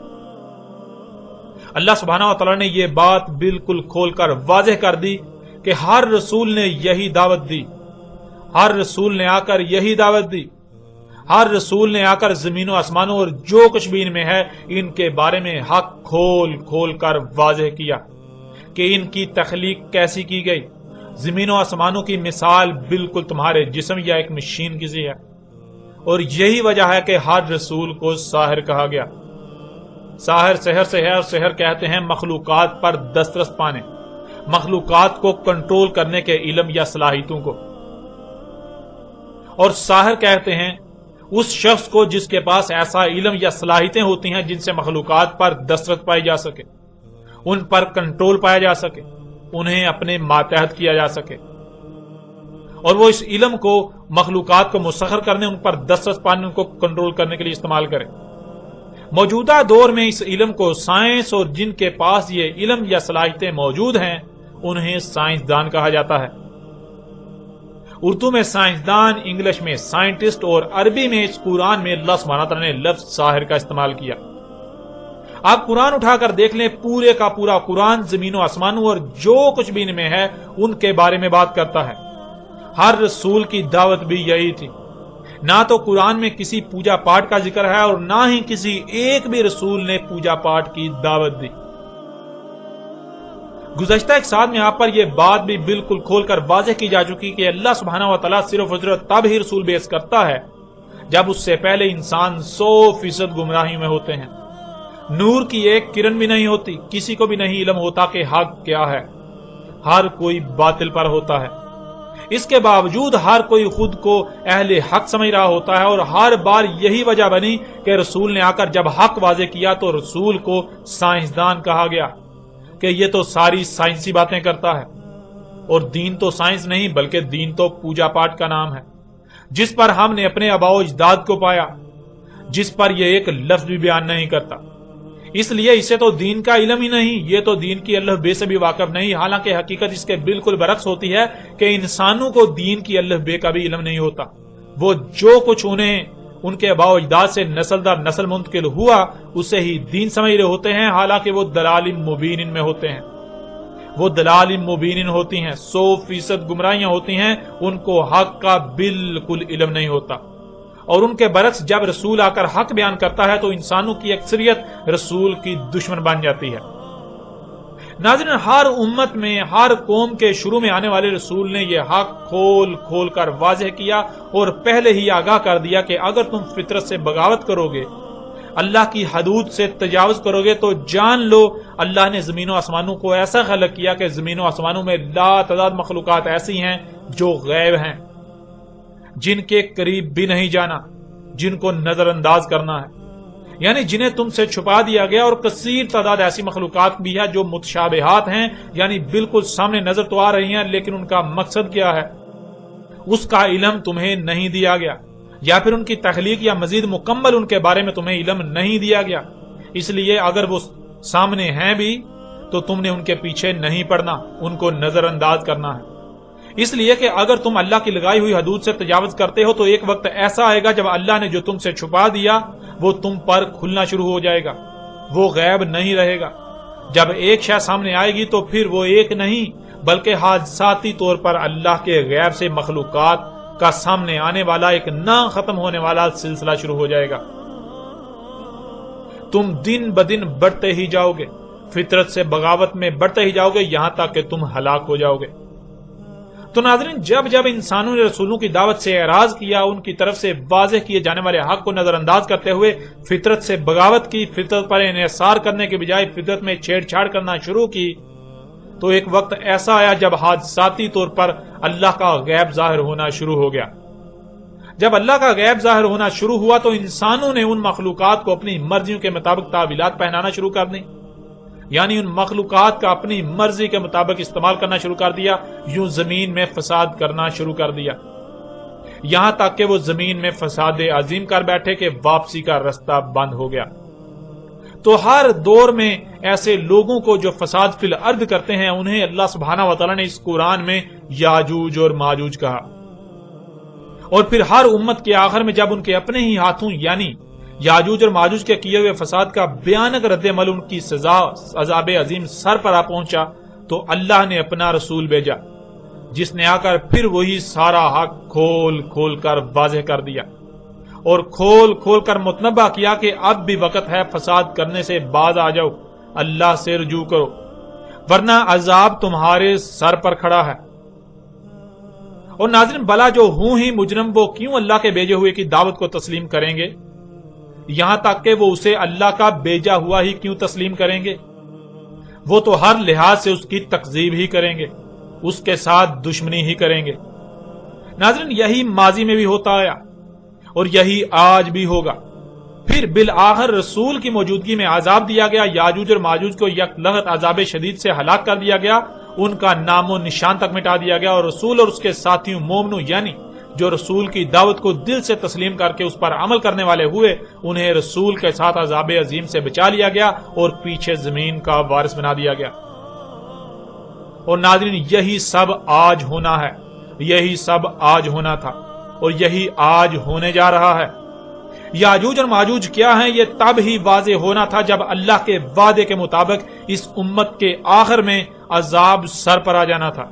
اللہ سبحانہ و تعالیٰ نے یہ بات بالکل کھول کر واضح کر دی کہ ہر رسول نے یہی دعوت دی، ہر رسول نے آ کر یہی دعوت دی، ہر رسول نے آ کر زمین و آسمانوں اور جو کچھ بھی ان میں ہے ان کے بارے میں حق کھول کھول کر واضح کیا کہ ان کی تخلیق کیسی کی گئی۔ زمین و آسمانوں کی مثال بالکل تمہارے جسم یا ایک مشین کی سی ہے، اور یہی وجہ ہے کہ ہر رسول کو ساحر کہا گیا۔ ساحر سحر سے ہے، اور سحر کہتے ہیں مخلوقات پر دسترس پانے، مخلوقات کو کنٹرول کرنے کے علم یا صلاحیتوں کو، اور ساحر کہتے ہیں اس شخص کو جس کے پاس ایسا علم یا صلاحیتیں ہوتی ہیں جن سے مخلوقات پر دسترس پائی جا سکے، ان پر کنٹرول پایا جا سکے، انہیں اپنے ماتحت کیا جا سکے، اور وہ اس علم کو مخلوقات کو مسخر کرنے، ان پر دسترس پانے، ان کو کنٹرول کرنے کے لیے استعمال کرے۔ موجودہ دور میں اس علم کو سائنس، اور جن کے پاس یہ علم یا صلاحیتیں موجود ہیں انہیں سائنسدان کہا جاتا ہے۔ اردو میں سائنسدان، انگلش میں سائنٹسٹ، اور عربی میں اس قرآن میں اللہ سبحانہ تعالیٰ نے لفظ ساحر کا استعمال کیا۔ آپ قرآن اٹھا کر دیکھ لیں، پورے کا پورا قرآن زمین و آسمانوں اور جو کچھ بھی ان میں ہے ان کے بارے میں بات کرتا ہے۔ ہر رسول کی دعوت بھی یہی تھی۔ نہ تو قرآن میں کسی پوجا پاٹ کا ذکر ہے اور نہ ہی کسی ایک بھی رسول نے پوجا پاٹ کی دعوت دی۔ گزشتہ ایک سال میں آپ پر یہ بات بھی بالکل کھول کر واضح کی جا چکی کہ اللہ سبحانہ و تعالیٰ صرف اور صرف تب ہی رسول بیعث کرتا ہے جب اس سے پہلے انسان 100% گمراہی میں ہوتے ہیں، نور کی ایک کرن بھی نہیں ہوتی، کسی کو بھی نہیں علم ہوتا کہ حق کیا ہے، ہر کوئی باطل پر ہوتا ہے۔ اس کے باوجود ہر کوئی خود کو اہل حق سمجھ رہا ہوتا ہے، اور ہر بار یہی وجہ بنی کہ رسول نے آ کر جب حق واضح کیا تو رسول کو سائنسدان کہا گیا کہ یہ تو ساری سائنسی باتیں کرتا ہے، اور دین تو سائنس نہیں بلکہ دین تو پوجا پاٹ کا نام ہے، جس پر ہم نے اپنے آباء و اجداد کو پایا، جس پر یہ ایک لفظ بھی بیان نہیں کرتا، اس لیے اسے تو دین کا علم ہی نہیں، یہ تو دین کی الف بے سے بھی واقف نہیں۔ حالانکہ حقیقت اس کے بالکل برعکس ہوتی ہے کہ انسانوں کو دین کی الف بے کا بھی علم نہیں ہوتا۔ وہ جو کچھ انہیں ان کے آباء و اجداد سے نسل در نسل منتقل ہوا اسے ہی دین سمجھ رہے ہوتے ہیں، حالانکہ وہ دلال مبین میں ہوتے ہیں، وہ دلال مبین ہوتی ہیں، 100% گمراہیاں ہوتی ہیں، ان کو حق کا بالکل علم نہیں ہوتا۔ اور ان کے برعکس جب رسول آ کر حق بیان کرتا ہے تو انسانوں کی اکثریت رسول کی دشمن بن جاتی ہے۔ ناظرین، ہر امت میں، ہر قوم کے شروع میں آنے والے رسول نے یہ حق کھول کھول کر واضح کیا اور پہلے ہی آگاہ کر دیا کہ اگر تم فطرت سے بغاوت کرو گے، اللہ کی حدود سے تجاوز کرو گے تو جان لو اللہ نے زمین و آسمانوں کو ایسا خلق کیا کہ زمین و آسمانوں میں لا تعداد مخلوقات ایسی ہیں جو غیب ہیں، جن کے قریب بھی نہیں جانا، جن کو نظر انداز کرنا ہے، یعنی جنہیں تم سے چھپا دیا گیا، اور کثیر تعداد ایسی مخلوقات بھی ہے جو متشابہات ہیں، یعنی بالکل سامنے نظر تو آ رہی ہیں لیکن ان کا مقصد کیا ہے اس کا علم تمہیں نہیں دیا گیا، یا پھر ان کی تخلیق یا مزید مکمل ان کے بارے میں تمہیں علم نہیں دیا گیا۔ اس لیے اگر وہ سامنے ہیں بھی تو تم نے ان کے پیچھے نہیں پڑنا، ان کو نظر انداز کرنا ہے۔ اس لیے کہ اگر تم اللہ کی لگائی ہوئی حدود سے تجاوز کرتے ہو تو ایک وقت ایسا آئے گا جب اللہ نے جو تم سے چھپا دیا وہ تم پر کھلنا شروع ہو جائے گا، وہ غیب نہیں رہے گا، جب ایک شے سامنے آئے گی تو پھر وہ ایک نہیں بلکہ حادثاتی طور پر اللہ کے غیب سے مخلوقات کا سامنے آنے والا ایک نہ ختم ہونے والا سلسلہ شروع ہو جائے گا۔ تم دن بدن بڑھتے ہی جاؤ گے، فطرت سے بغاوت میں بڑھتے ہی جاؤ گے، یہاں تک کہ تم ہلاک ہو جاؤ گے۔ تو ناظرین، جب جب انسانوں نے رسولوں کی دعوت سے اعراض کیا، ان کی طرف سے واضح کیے جانے والے حق کو نظر انداز کرتے ہوئے فطرت سے بغاوت کی، فطرت پر انحصار کرنے کے بجائے فطرت میں چھیڑ چھاڑ کرنا شروع کی، تو ایک وقت ایسا آیا جب حادثاتی طور پر اللہ کا غیب ظاہر ہونا شروع ہو گیا۔ جب اللہ کا غیب ظاہر ہونا شروع ہوا تو انسانوں نے ان مخلوقات کو اپنی مرضیوں کے مطابق تعویلات پہنانا شروع کر دی، یعنی ان مخلوقات کا اپنی مرضی کے مطابق استعمال کرنا شروع کر دیا، یوں زمین میں فساد کرنا شروع کر دیا، یہاں تک کہ وہ زمین میں فساد عظیم کر بیٹھے کہ واپسی کا رستہ بند ہو گیا۔ تو ہر دور میں ایسے لوگوں کو جو فساد فی الارض کرتے ہیں، انہیں اللہ سبحانہ وتعالی نے اس قرآن میں یاجوج اور ماجوج کہا۔ اور پھر ہر امت کے آخر میں جب ان کے اپنے ہی ہاتھوں یعنی یاجوج اور ماجوج کے کیے ہوئے فساد کا بھیانک رد عمل، ان کی سزا عذاب عظیم سر پر آ پہنچا، تو اللہ نے اپنا رسول بھیجا جس نے آ کر پھر وہی سارا حق کھول کھول کر واضح کر دیا اور کھول کھول کر متنبہ کیا کہ اب بھی وقت ہے، فساد کرنے سے باز آ جاؤ، اللہ سے رجوع کرو، ورنہ عذاب تمہارے سر پر کھڑا ہے۔ اور ناظرین، بلا جو ہوں ہی مجرم، وہ کیوں اللہ کے بھیجے ہوئے کی دعوت کو تسلیم کریں گے؟ یہاں تک کہ وہ اسے اللہ کا بھیجا ہوا ہی کیوں تسلیم کریں گے؟ وہ تو ہر لحاظ سے اس کی تکذیب ہی کریں گے، اس کے ساتھ دشمنی ہی کریں گے۔ ناظرین، یہی ماضی میں بھی ہوتا آیا اور یہی آج بھی ہوگا۔ پھر بالآخر رسول کی موجودگی میں عذاب دیا گیا، یاجوج اور ماجوج کو یک لغت عذاب شدید سے ہلاک کر دیا گیا، ان کا نام و نشان تک مٹا دیا گیا، اور رسول اور اس کے ساتھیوں مومنوں یعنی جو رسول کی دعوت کو دل سے تسلیم کر کے اس پر عمل کرنے والے ہوئے، انہیں رسول کے ساتھ عذاب عظیم سے بچا لیا گیا اور پیچھے زمین کا وارث بنا دیا گیا۔ اور ناظرین، یہی سب آج ہونا ہے، یہی سب آج ہونا تھا اور یہی آج ہونے جا رہا ہے۔ یاجوج اور ماجوج کیا ہیں، یہ تب ہی واضح ہونا تھا جب اللہ کے وعدے کے مطابق اس امت کے آخر میں عذاب سر پر آ جانا تھا۔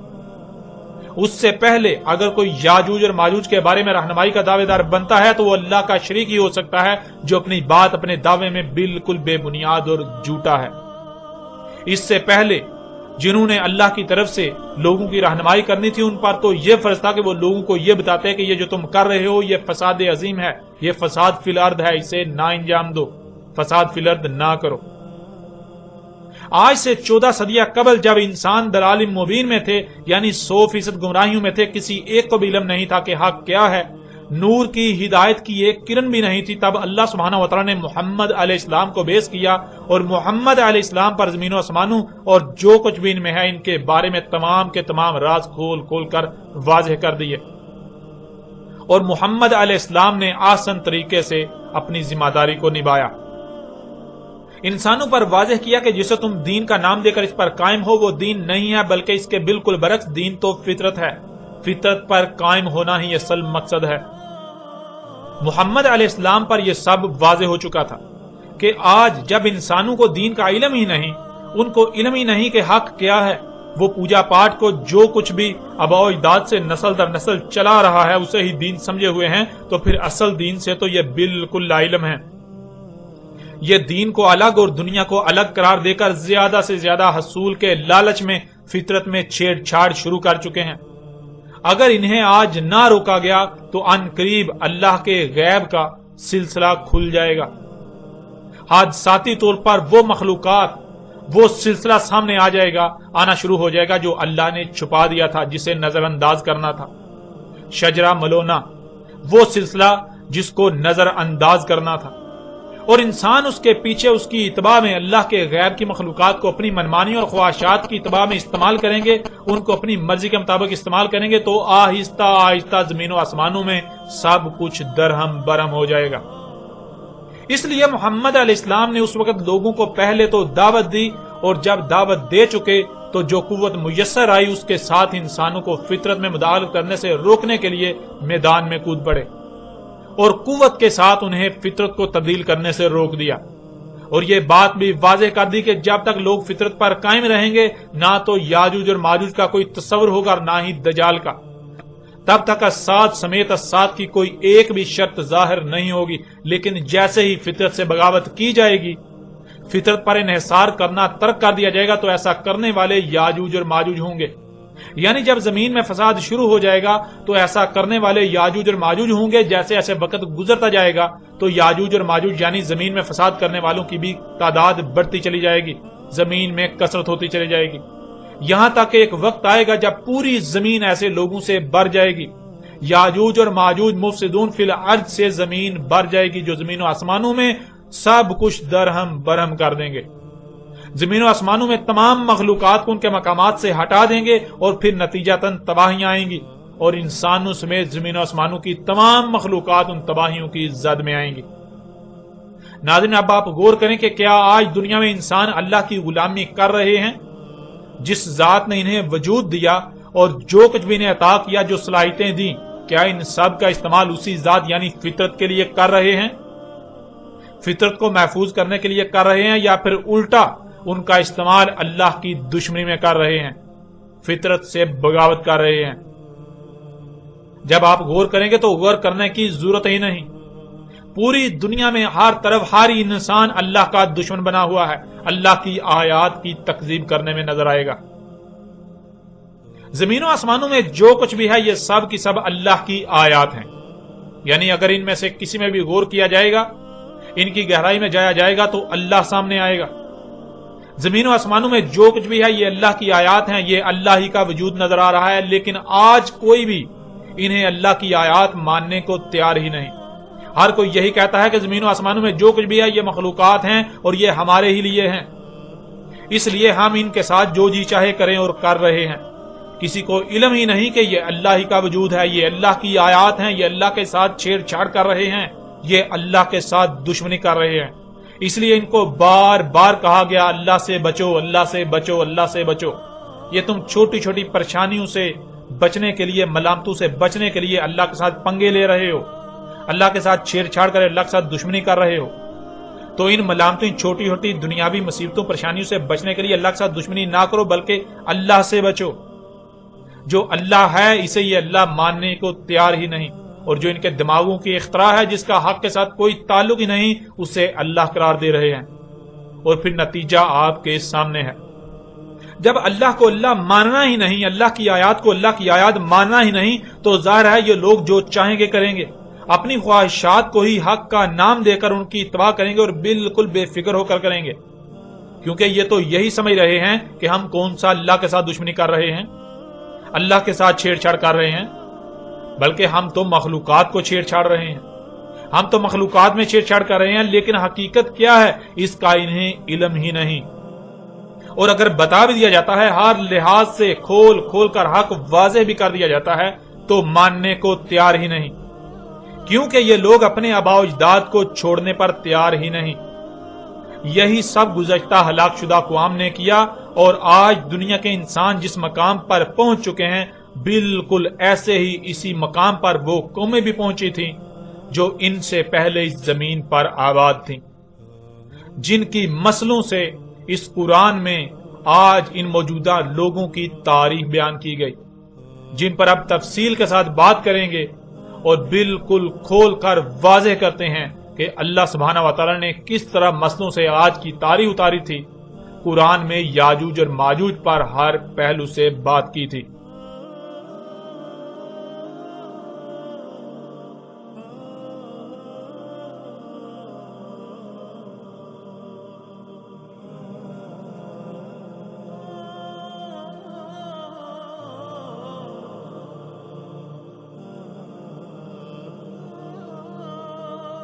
اس سے پہلے اگر کوئی یاجوج اور ماجوج کے بارے میں رہنمائی کا دعوے دار بنتا ہے تو وہ اللہ کا شریک ہی ہو سکتا ہے، جو اپنی بات اپنے دعوے میں بالکل بے بنیاد اور جھوٹا ہے۔ اس سے پہلے جنہوں نے اللہ کی طرف سے لوگوں کی رہنمائی کرنی تھی، ان پر تو یہ فرض تھا کہ وہ لوگوں کو یہ بتاتے کہ یہ جو تم کر رہے ہو یہ فساد عظیم ہے، یہ فساد فی الارض ہے، اسے نہ انجام دو، فساد فی الارض نہ کرو۔ آج سے 14 صدیاں قبل جب انسان دلال مبین میں تھے، یعنی 100% گمراہیوں میں تھے، کسی ایک کو بھی علم نہیں تھا کہ حق کیا ہے، نور کی ہدایت کی ایک کرن بھی نہیں تھی، تب اللہ سبحانہ وتعالی نے محمد علیہ السلام کو بھیج کیا اور محمد علیہ السلام پر زمین و آسمانوں اور جو کچھ بھی ان میں ہے ان کے بارے میں تمام کے تمام راز کھول کھول کر واضح کر دیے، اور محمد علیہ السلام نے آسان طریقے سے اپنی ذمہ داری کو نبھایا، انسانوں پر واضح کیا کہ جسے تم دین کا نام دے کر اس پر قائم ہو وہ دین نہیں ہے، بلکہ اس کے بالکل برعکس دین تو فطرت ہے، فطرت پر قائم ہونا ہی اصل مقصد ہے۔ محمد علیہ السلام پر یہ سب واضح ہو چکا تھا کہ آج جب انسانوں کو دین کا علم ہی نہیں، ان کو علم ہی نہیں کہ حق کیا ہے، وہ پوجا پاٹ کو جو کچھ بھی آباء و اجداد سے نسل در نسل چلا رہا ہے اسے ہی دین سمجھے ہوئے ہیں، تو پھر اصل دین سے تو یہ بالکل لا علم ہے۔ یہ دین کو الگ اور دنیا کو الگ قرار دے کر زیادہ سے زیادہ حصول کے لالچ میں فطرت میں چھیڑ چھاڑ شروع کر چکے ہیں۔ اگر انہیں آج نہ روکا گیا تو ان قریب اللہ کے غیب کا سلسلہ کھل جائے گا، حادثاتی طور پر وہ مخلوقات، وہ سلسلہ سامنے آ جائے گا، آنا شروع ہو جائے گا جو اللہ نے چھپا دیا تھا، جسے نظر انداز کرنا تھا، شجرہ ملونا، وہ سلسلہ جس کو نظر انداز کرنا تھا، اور انسان اس کے پیچھے اس کی اتباع میں اللہ کے غیر کی مخلوقات کو اپنی منمانی اور خواہشات کی اتباع میں استعمال کریں گے، ان کو اپنی مرضی کے مطابق استعمال کریں گے، تو آہستہ آہستہ زمین و آسمانوں میں سب کچھ درہم برہم ہو جائے گا۔ اس لیے محمد علیہ السلام نے اس وقت لوگوں کو پہلے تو دعوت دی، اور جب دعوت دے چکے تو جو قوت میسر آئی اس کے ساتھ انسانوں کو فطرت میں مداخلت کرنے سے روکنے کے لیے میدان میں کود پڑے، اور قوت کے ساتھ انہیں فطرت کو تبدیل کرنے سے روک دیا، اور یہ بات بھی واضح کر دی کہ جب تک لوگ فطرت پر قائم رہیں گے نہ تو یاجوج اور ماجوج کا کوئی تصور ہوگا اور نہ ہی دجال کا، تب تک اسات سمیت اسات کی کوئی ایک بھی شرط ظاہر نہیں ہوگی۔ لیکن جیسے ہی فطرت سے بغاوت کی جائے گی، فطرت پر انحصار کرنا ترک کر دیا جائے گا، تو ایسا کرنے والے یاجوج اور ماجوج ہوں گے۔ یعنی جب زمین میں فساد شروع ہو جائے گا تو ایسا کرنے والے یاجوج اور ماجوج ہوں گے۔ جیسے ایسے وقت گزرتا جائے گا تو یاجوج اور ماجوج یعنی زمین میں فساد کرنے والوں کی بھی تعداد بڑھتی چلی جائے گی، زمین میں کثرت ہوتی چلی جائے گی، یہاں تک کہ ایک وقت آئے گا جب پوری زمین ایسے لوگوں سے بھر جائے گی۔ یاجوج اور ماجوج مفسدون فی الارض سے زمین بھر جائے گی، جو زمین و آسمانوں میں سب کچھ درہم برہم کر دیں گے۔ زمین و آسمانوں میں تمام مخلوقات کو ان کے مقامات سے ہٹا دیں گے اور پھر نتیجتاً تباہیاں آئیں گی، اور انسانوں سمیت زمین و آسمانوں کی تمام مخلوقات ان تباہیوں کی زد میں آئیں گی۔ ناظرین، اب آپ غور کریں کہ کیا آج دنیا میں انسان اللہ کی غلامی کر رہے ہیں؟ جس ذات نے انہیں وجود دیا اور جو کچھ بھی انہیں عطا کیا، جو صلاحیتیں دیں، کیا ان سب کا استعمال اسی ذات یعنی فطرت کے لیے کر رہے ہیں؟ فطرت کو محفوظ کرنے کے لیے کر رہے ہیں، یا پھر الٹا ان کا استعمال اللہ کی دشمنی میں کر رہے ہیں، فطرت سے بغاوت کر رہے ہیں؟ جب آپ غور کریں گے تو غور کرنے کی ضرورت ہی نہیں۔ پوری دنیا میں ہر طرف ہر انسان اللہ کا دشمن بنا ہوا ہے، اللہ کی آیات کی تکذیب کرنے میں نظر آئے گا۔ زمین و آسمانوں میں جو کچھ بھی ہے یہ سب کی سب اللہ کی آیات ہیں، یعنی اگر ان میں سے کسی میں بھی غور کیا جائے گا، ان کی گہرائی میں جایا جائے گا تو اللہ سامنے آئے گا۔ زمین و آسمانوں میں جو کچھ بھی ہے یہ اللہ کی آیات ہیں، یہ اللہ ہی کا وجود نظر آ رہا ہے، لیکن آج کوئی بھی انہیں اللہ کی آیات ماننے کو تیار ہی نہیں۔ ہر کوئی یہی کہتا ہے کہ زمین و آسمانوں میں جو کچھ بھی ہے یہ مخلوقات ہیں اور یہ ہمارے ہی لیے ہیں، اس لیے ہم ان کے ساتھ جو جی چاہے کریں اور کر رہے ہیں۔ کسی کو علم ہی نہیں کہ یہ اللہ ہی کا وجود ہے، یہ اللہ کی آیات ہیں، یہ اللہ کے ساتھ چھیڑ چھاڑ کر رہے ہیں، یہ اللہ کے ساتھ دشمنی کر رہے ہیں۔ اس لیے ان کو بار بار کہا گیا اللہ سے بچو، اللہ سے بچو، اللہ سے بچو۔ یہ تم چھوٹی چھوٹی پریشانیوں سے بچنے کے لیے، ملامتوں سے بچنے کے لیے اللہ کے ساتھ پنگے لے رہے ہو، اللہ کے ساتھ چھیڑ چھاڑ کر اللہ کے ساتھ دشمنی کر رہے ہو۔ تو ان ملامتوں، چھوٹی چھوٹی دنیاوی مصیبتوں، پریشانیوں سے بچنے کے لیے اللہ کے ساتھ دشمنی نہ کرو، بلکہ اللہ سے بچو۔ جو اللہ ہے اسے یہ اللہ ماننے کو تیار ہی نہیں، اور جو ان کے دماغوں کی اختراع ہے جس کا حق کے ساتھ کوئی تعلق ہی نہیں، اسے اللہ قرار دے رہے ہیں، اور پھر نتیجہ آپ کے سامنے ہے۔ جب اللہ کو اللہ ماننا ہی نہیں، اللہ کی آیات کو اللہ کی آیات ماننا ہی نہیں، تو ظاہر ہے یہ لوگ جو چاہیں گے کریں گے، اپنی خواہشات کو ہی حق کا نام دے کر ان کی اتباع کریں گے اور بالکل بے فکر ہو کر کریں گے، کیونکہ یہ تو یہی سمجھ رہے ہیں کہ ہم کون سا اللہ کے ساتھ دشمنی کر رہے ہیں، اللہ کے ساتھ چھیڑ چھاڑ کر رہے ہیں، بلکہ ہم تو مخلوقات کو چھیڑ چھاڑ رہے ہیں، ہم تو مخلوقات میں چھیڑ چھاڑ کر رہے ہیں، لیکن حقیقت کیا ہے اس کا انہیں علم ہی نہیں۔ اور اگر بتا بھی دیا جاتا ہے، ہر لحاظ سے کھول کھول کر حق واضح بھی کر دیا جاتا ہے، تو ماننے کو تیار ہی نہیں، کیونکہ یہ لوگ اپنے آباء و اجداد کو چھوڑنے پر تیار ہی نہیں۔ یہی سب گزشتہ ہلاک شدہ اقوام نے کیا، اور آج دنیا کے انسان جس مقام پر پہنچ چکے ہیں، بالکل ایسے ہی اسی مقام پر وہ قومیں بھی پہنچی تھیں جو ان سے پہلے اس زمین پر آباد تھیں، جن کی مسلوں سے اس قرآن میں آج ان موجودہ لوگوں کی تاریخ بیان کی گئی، جن پر اب تفصیل کے ساتھ بات کریں گے اور بالکل کھول کر واضح کرتے ہیں کہ اللہ سبحانہ و تعالی نے کس طرح مسلوں سے آج کی تاریخ اتاری تھی، قرآن میں یاجوج اور ماجوج پر ہر پہلو سے بات کی تھی۔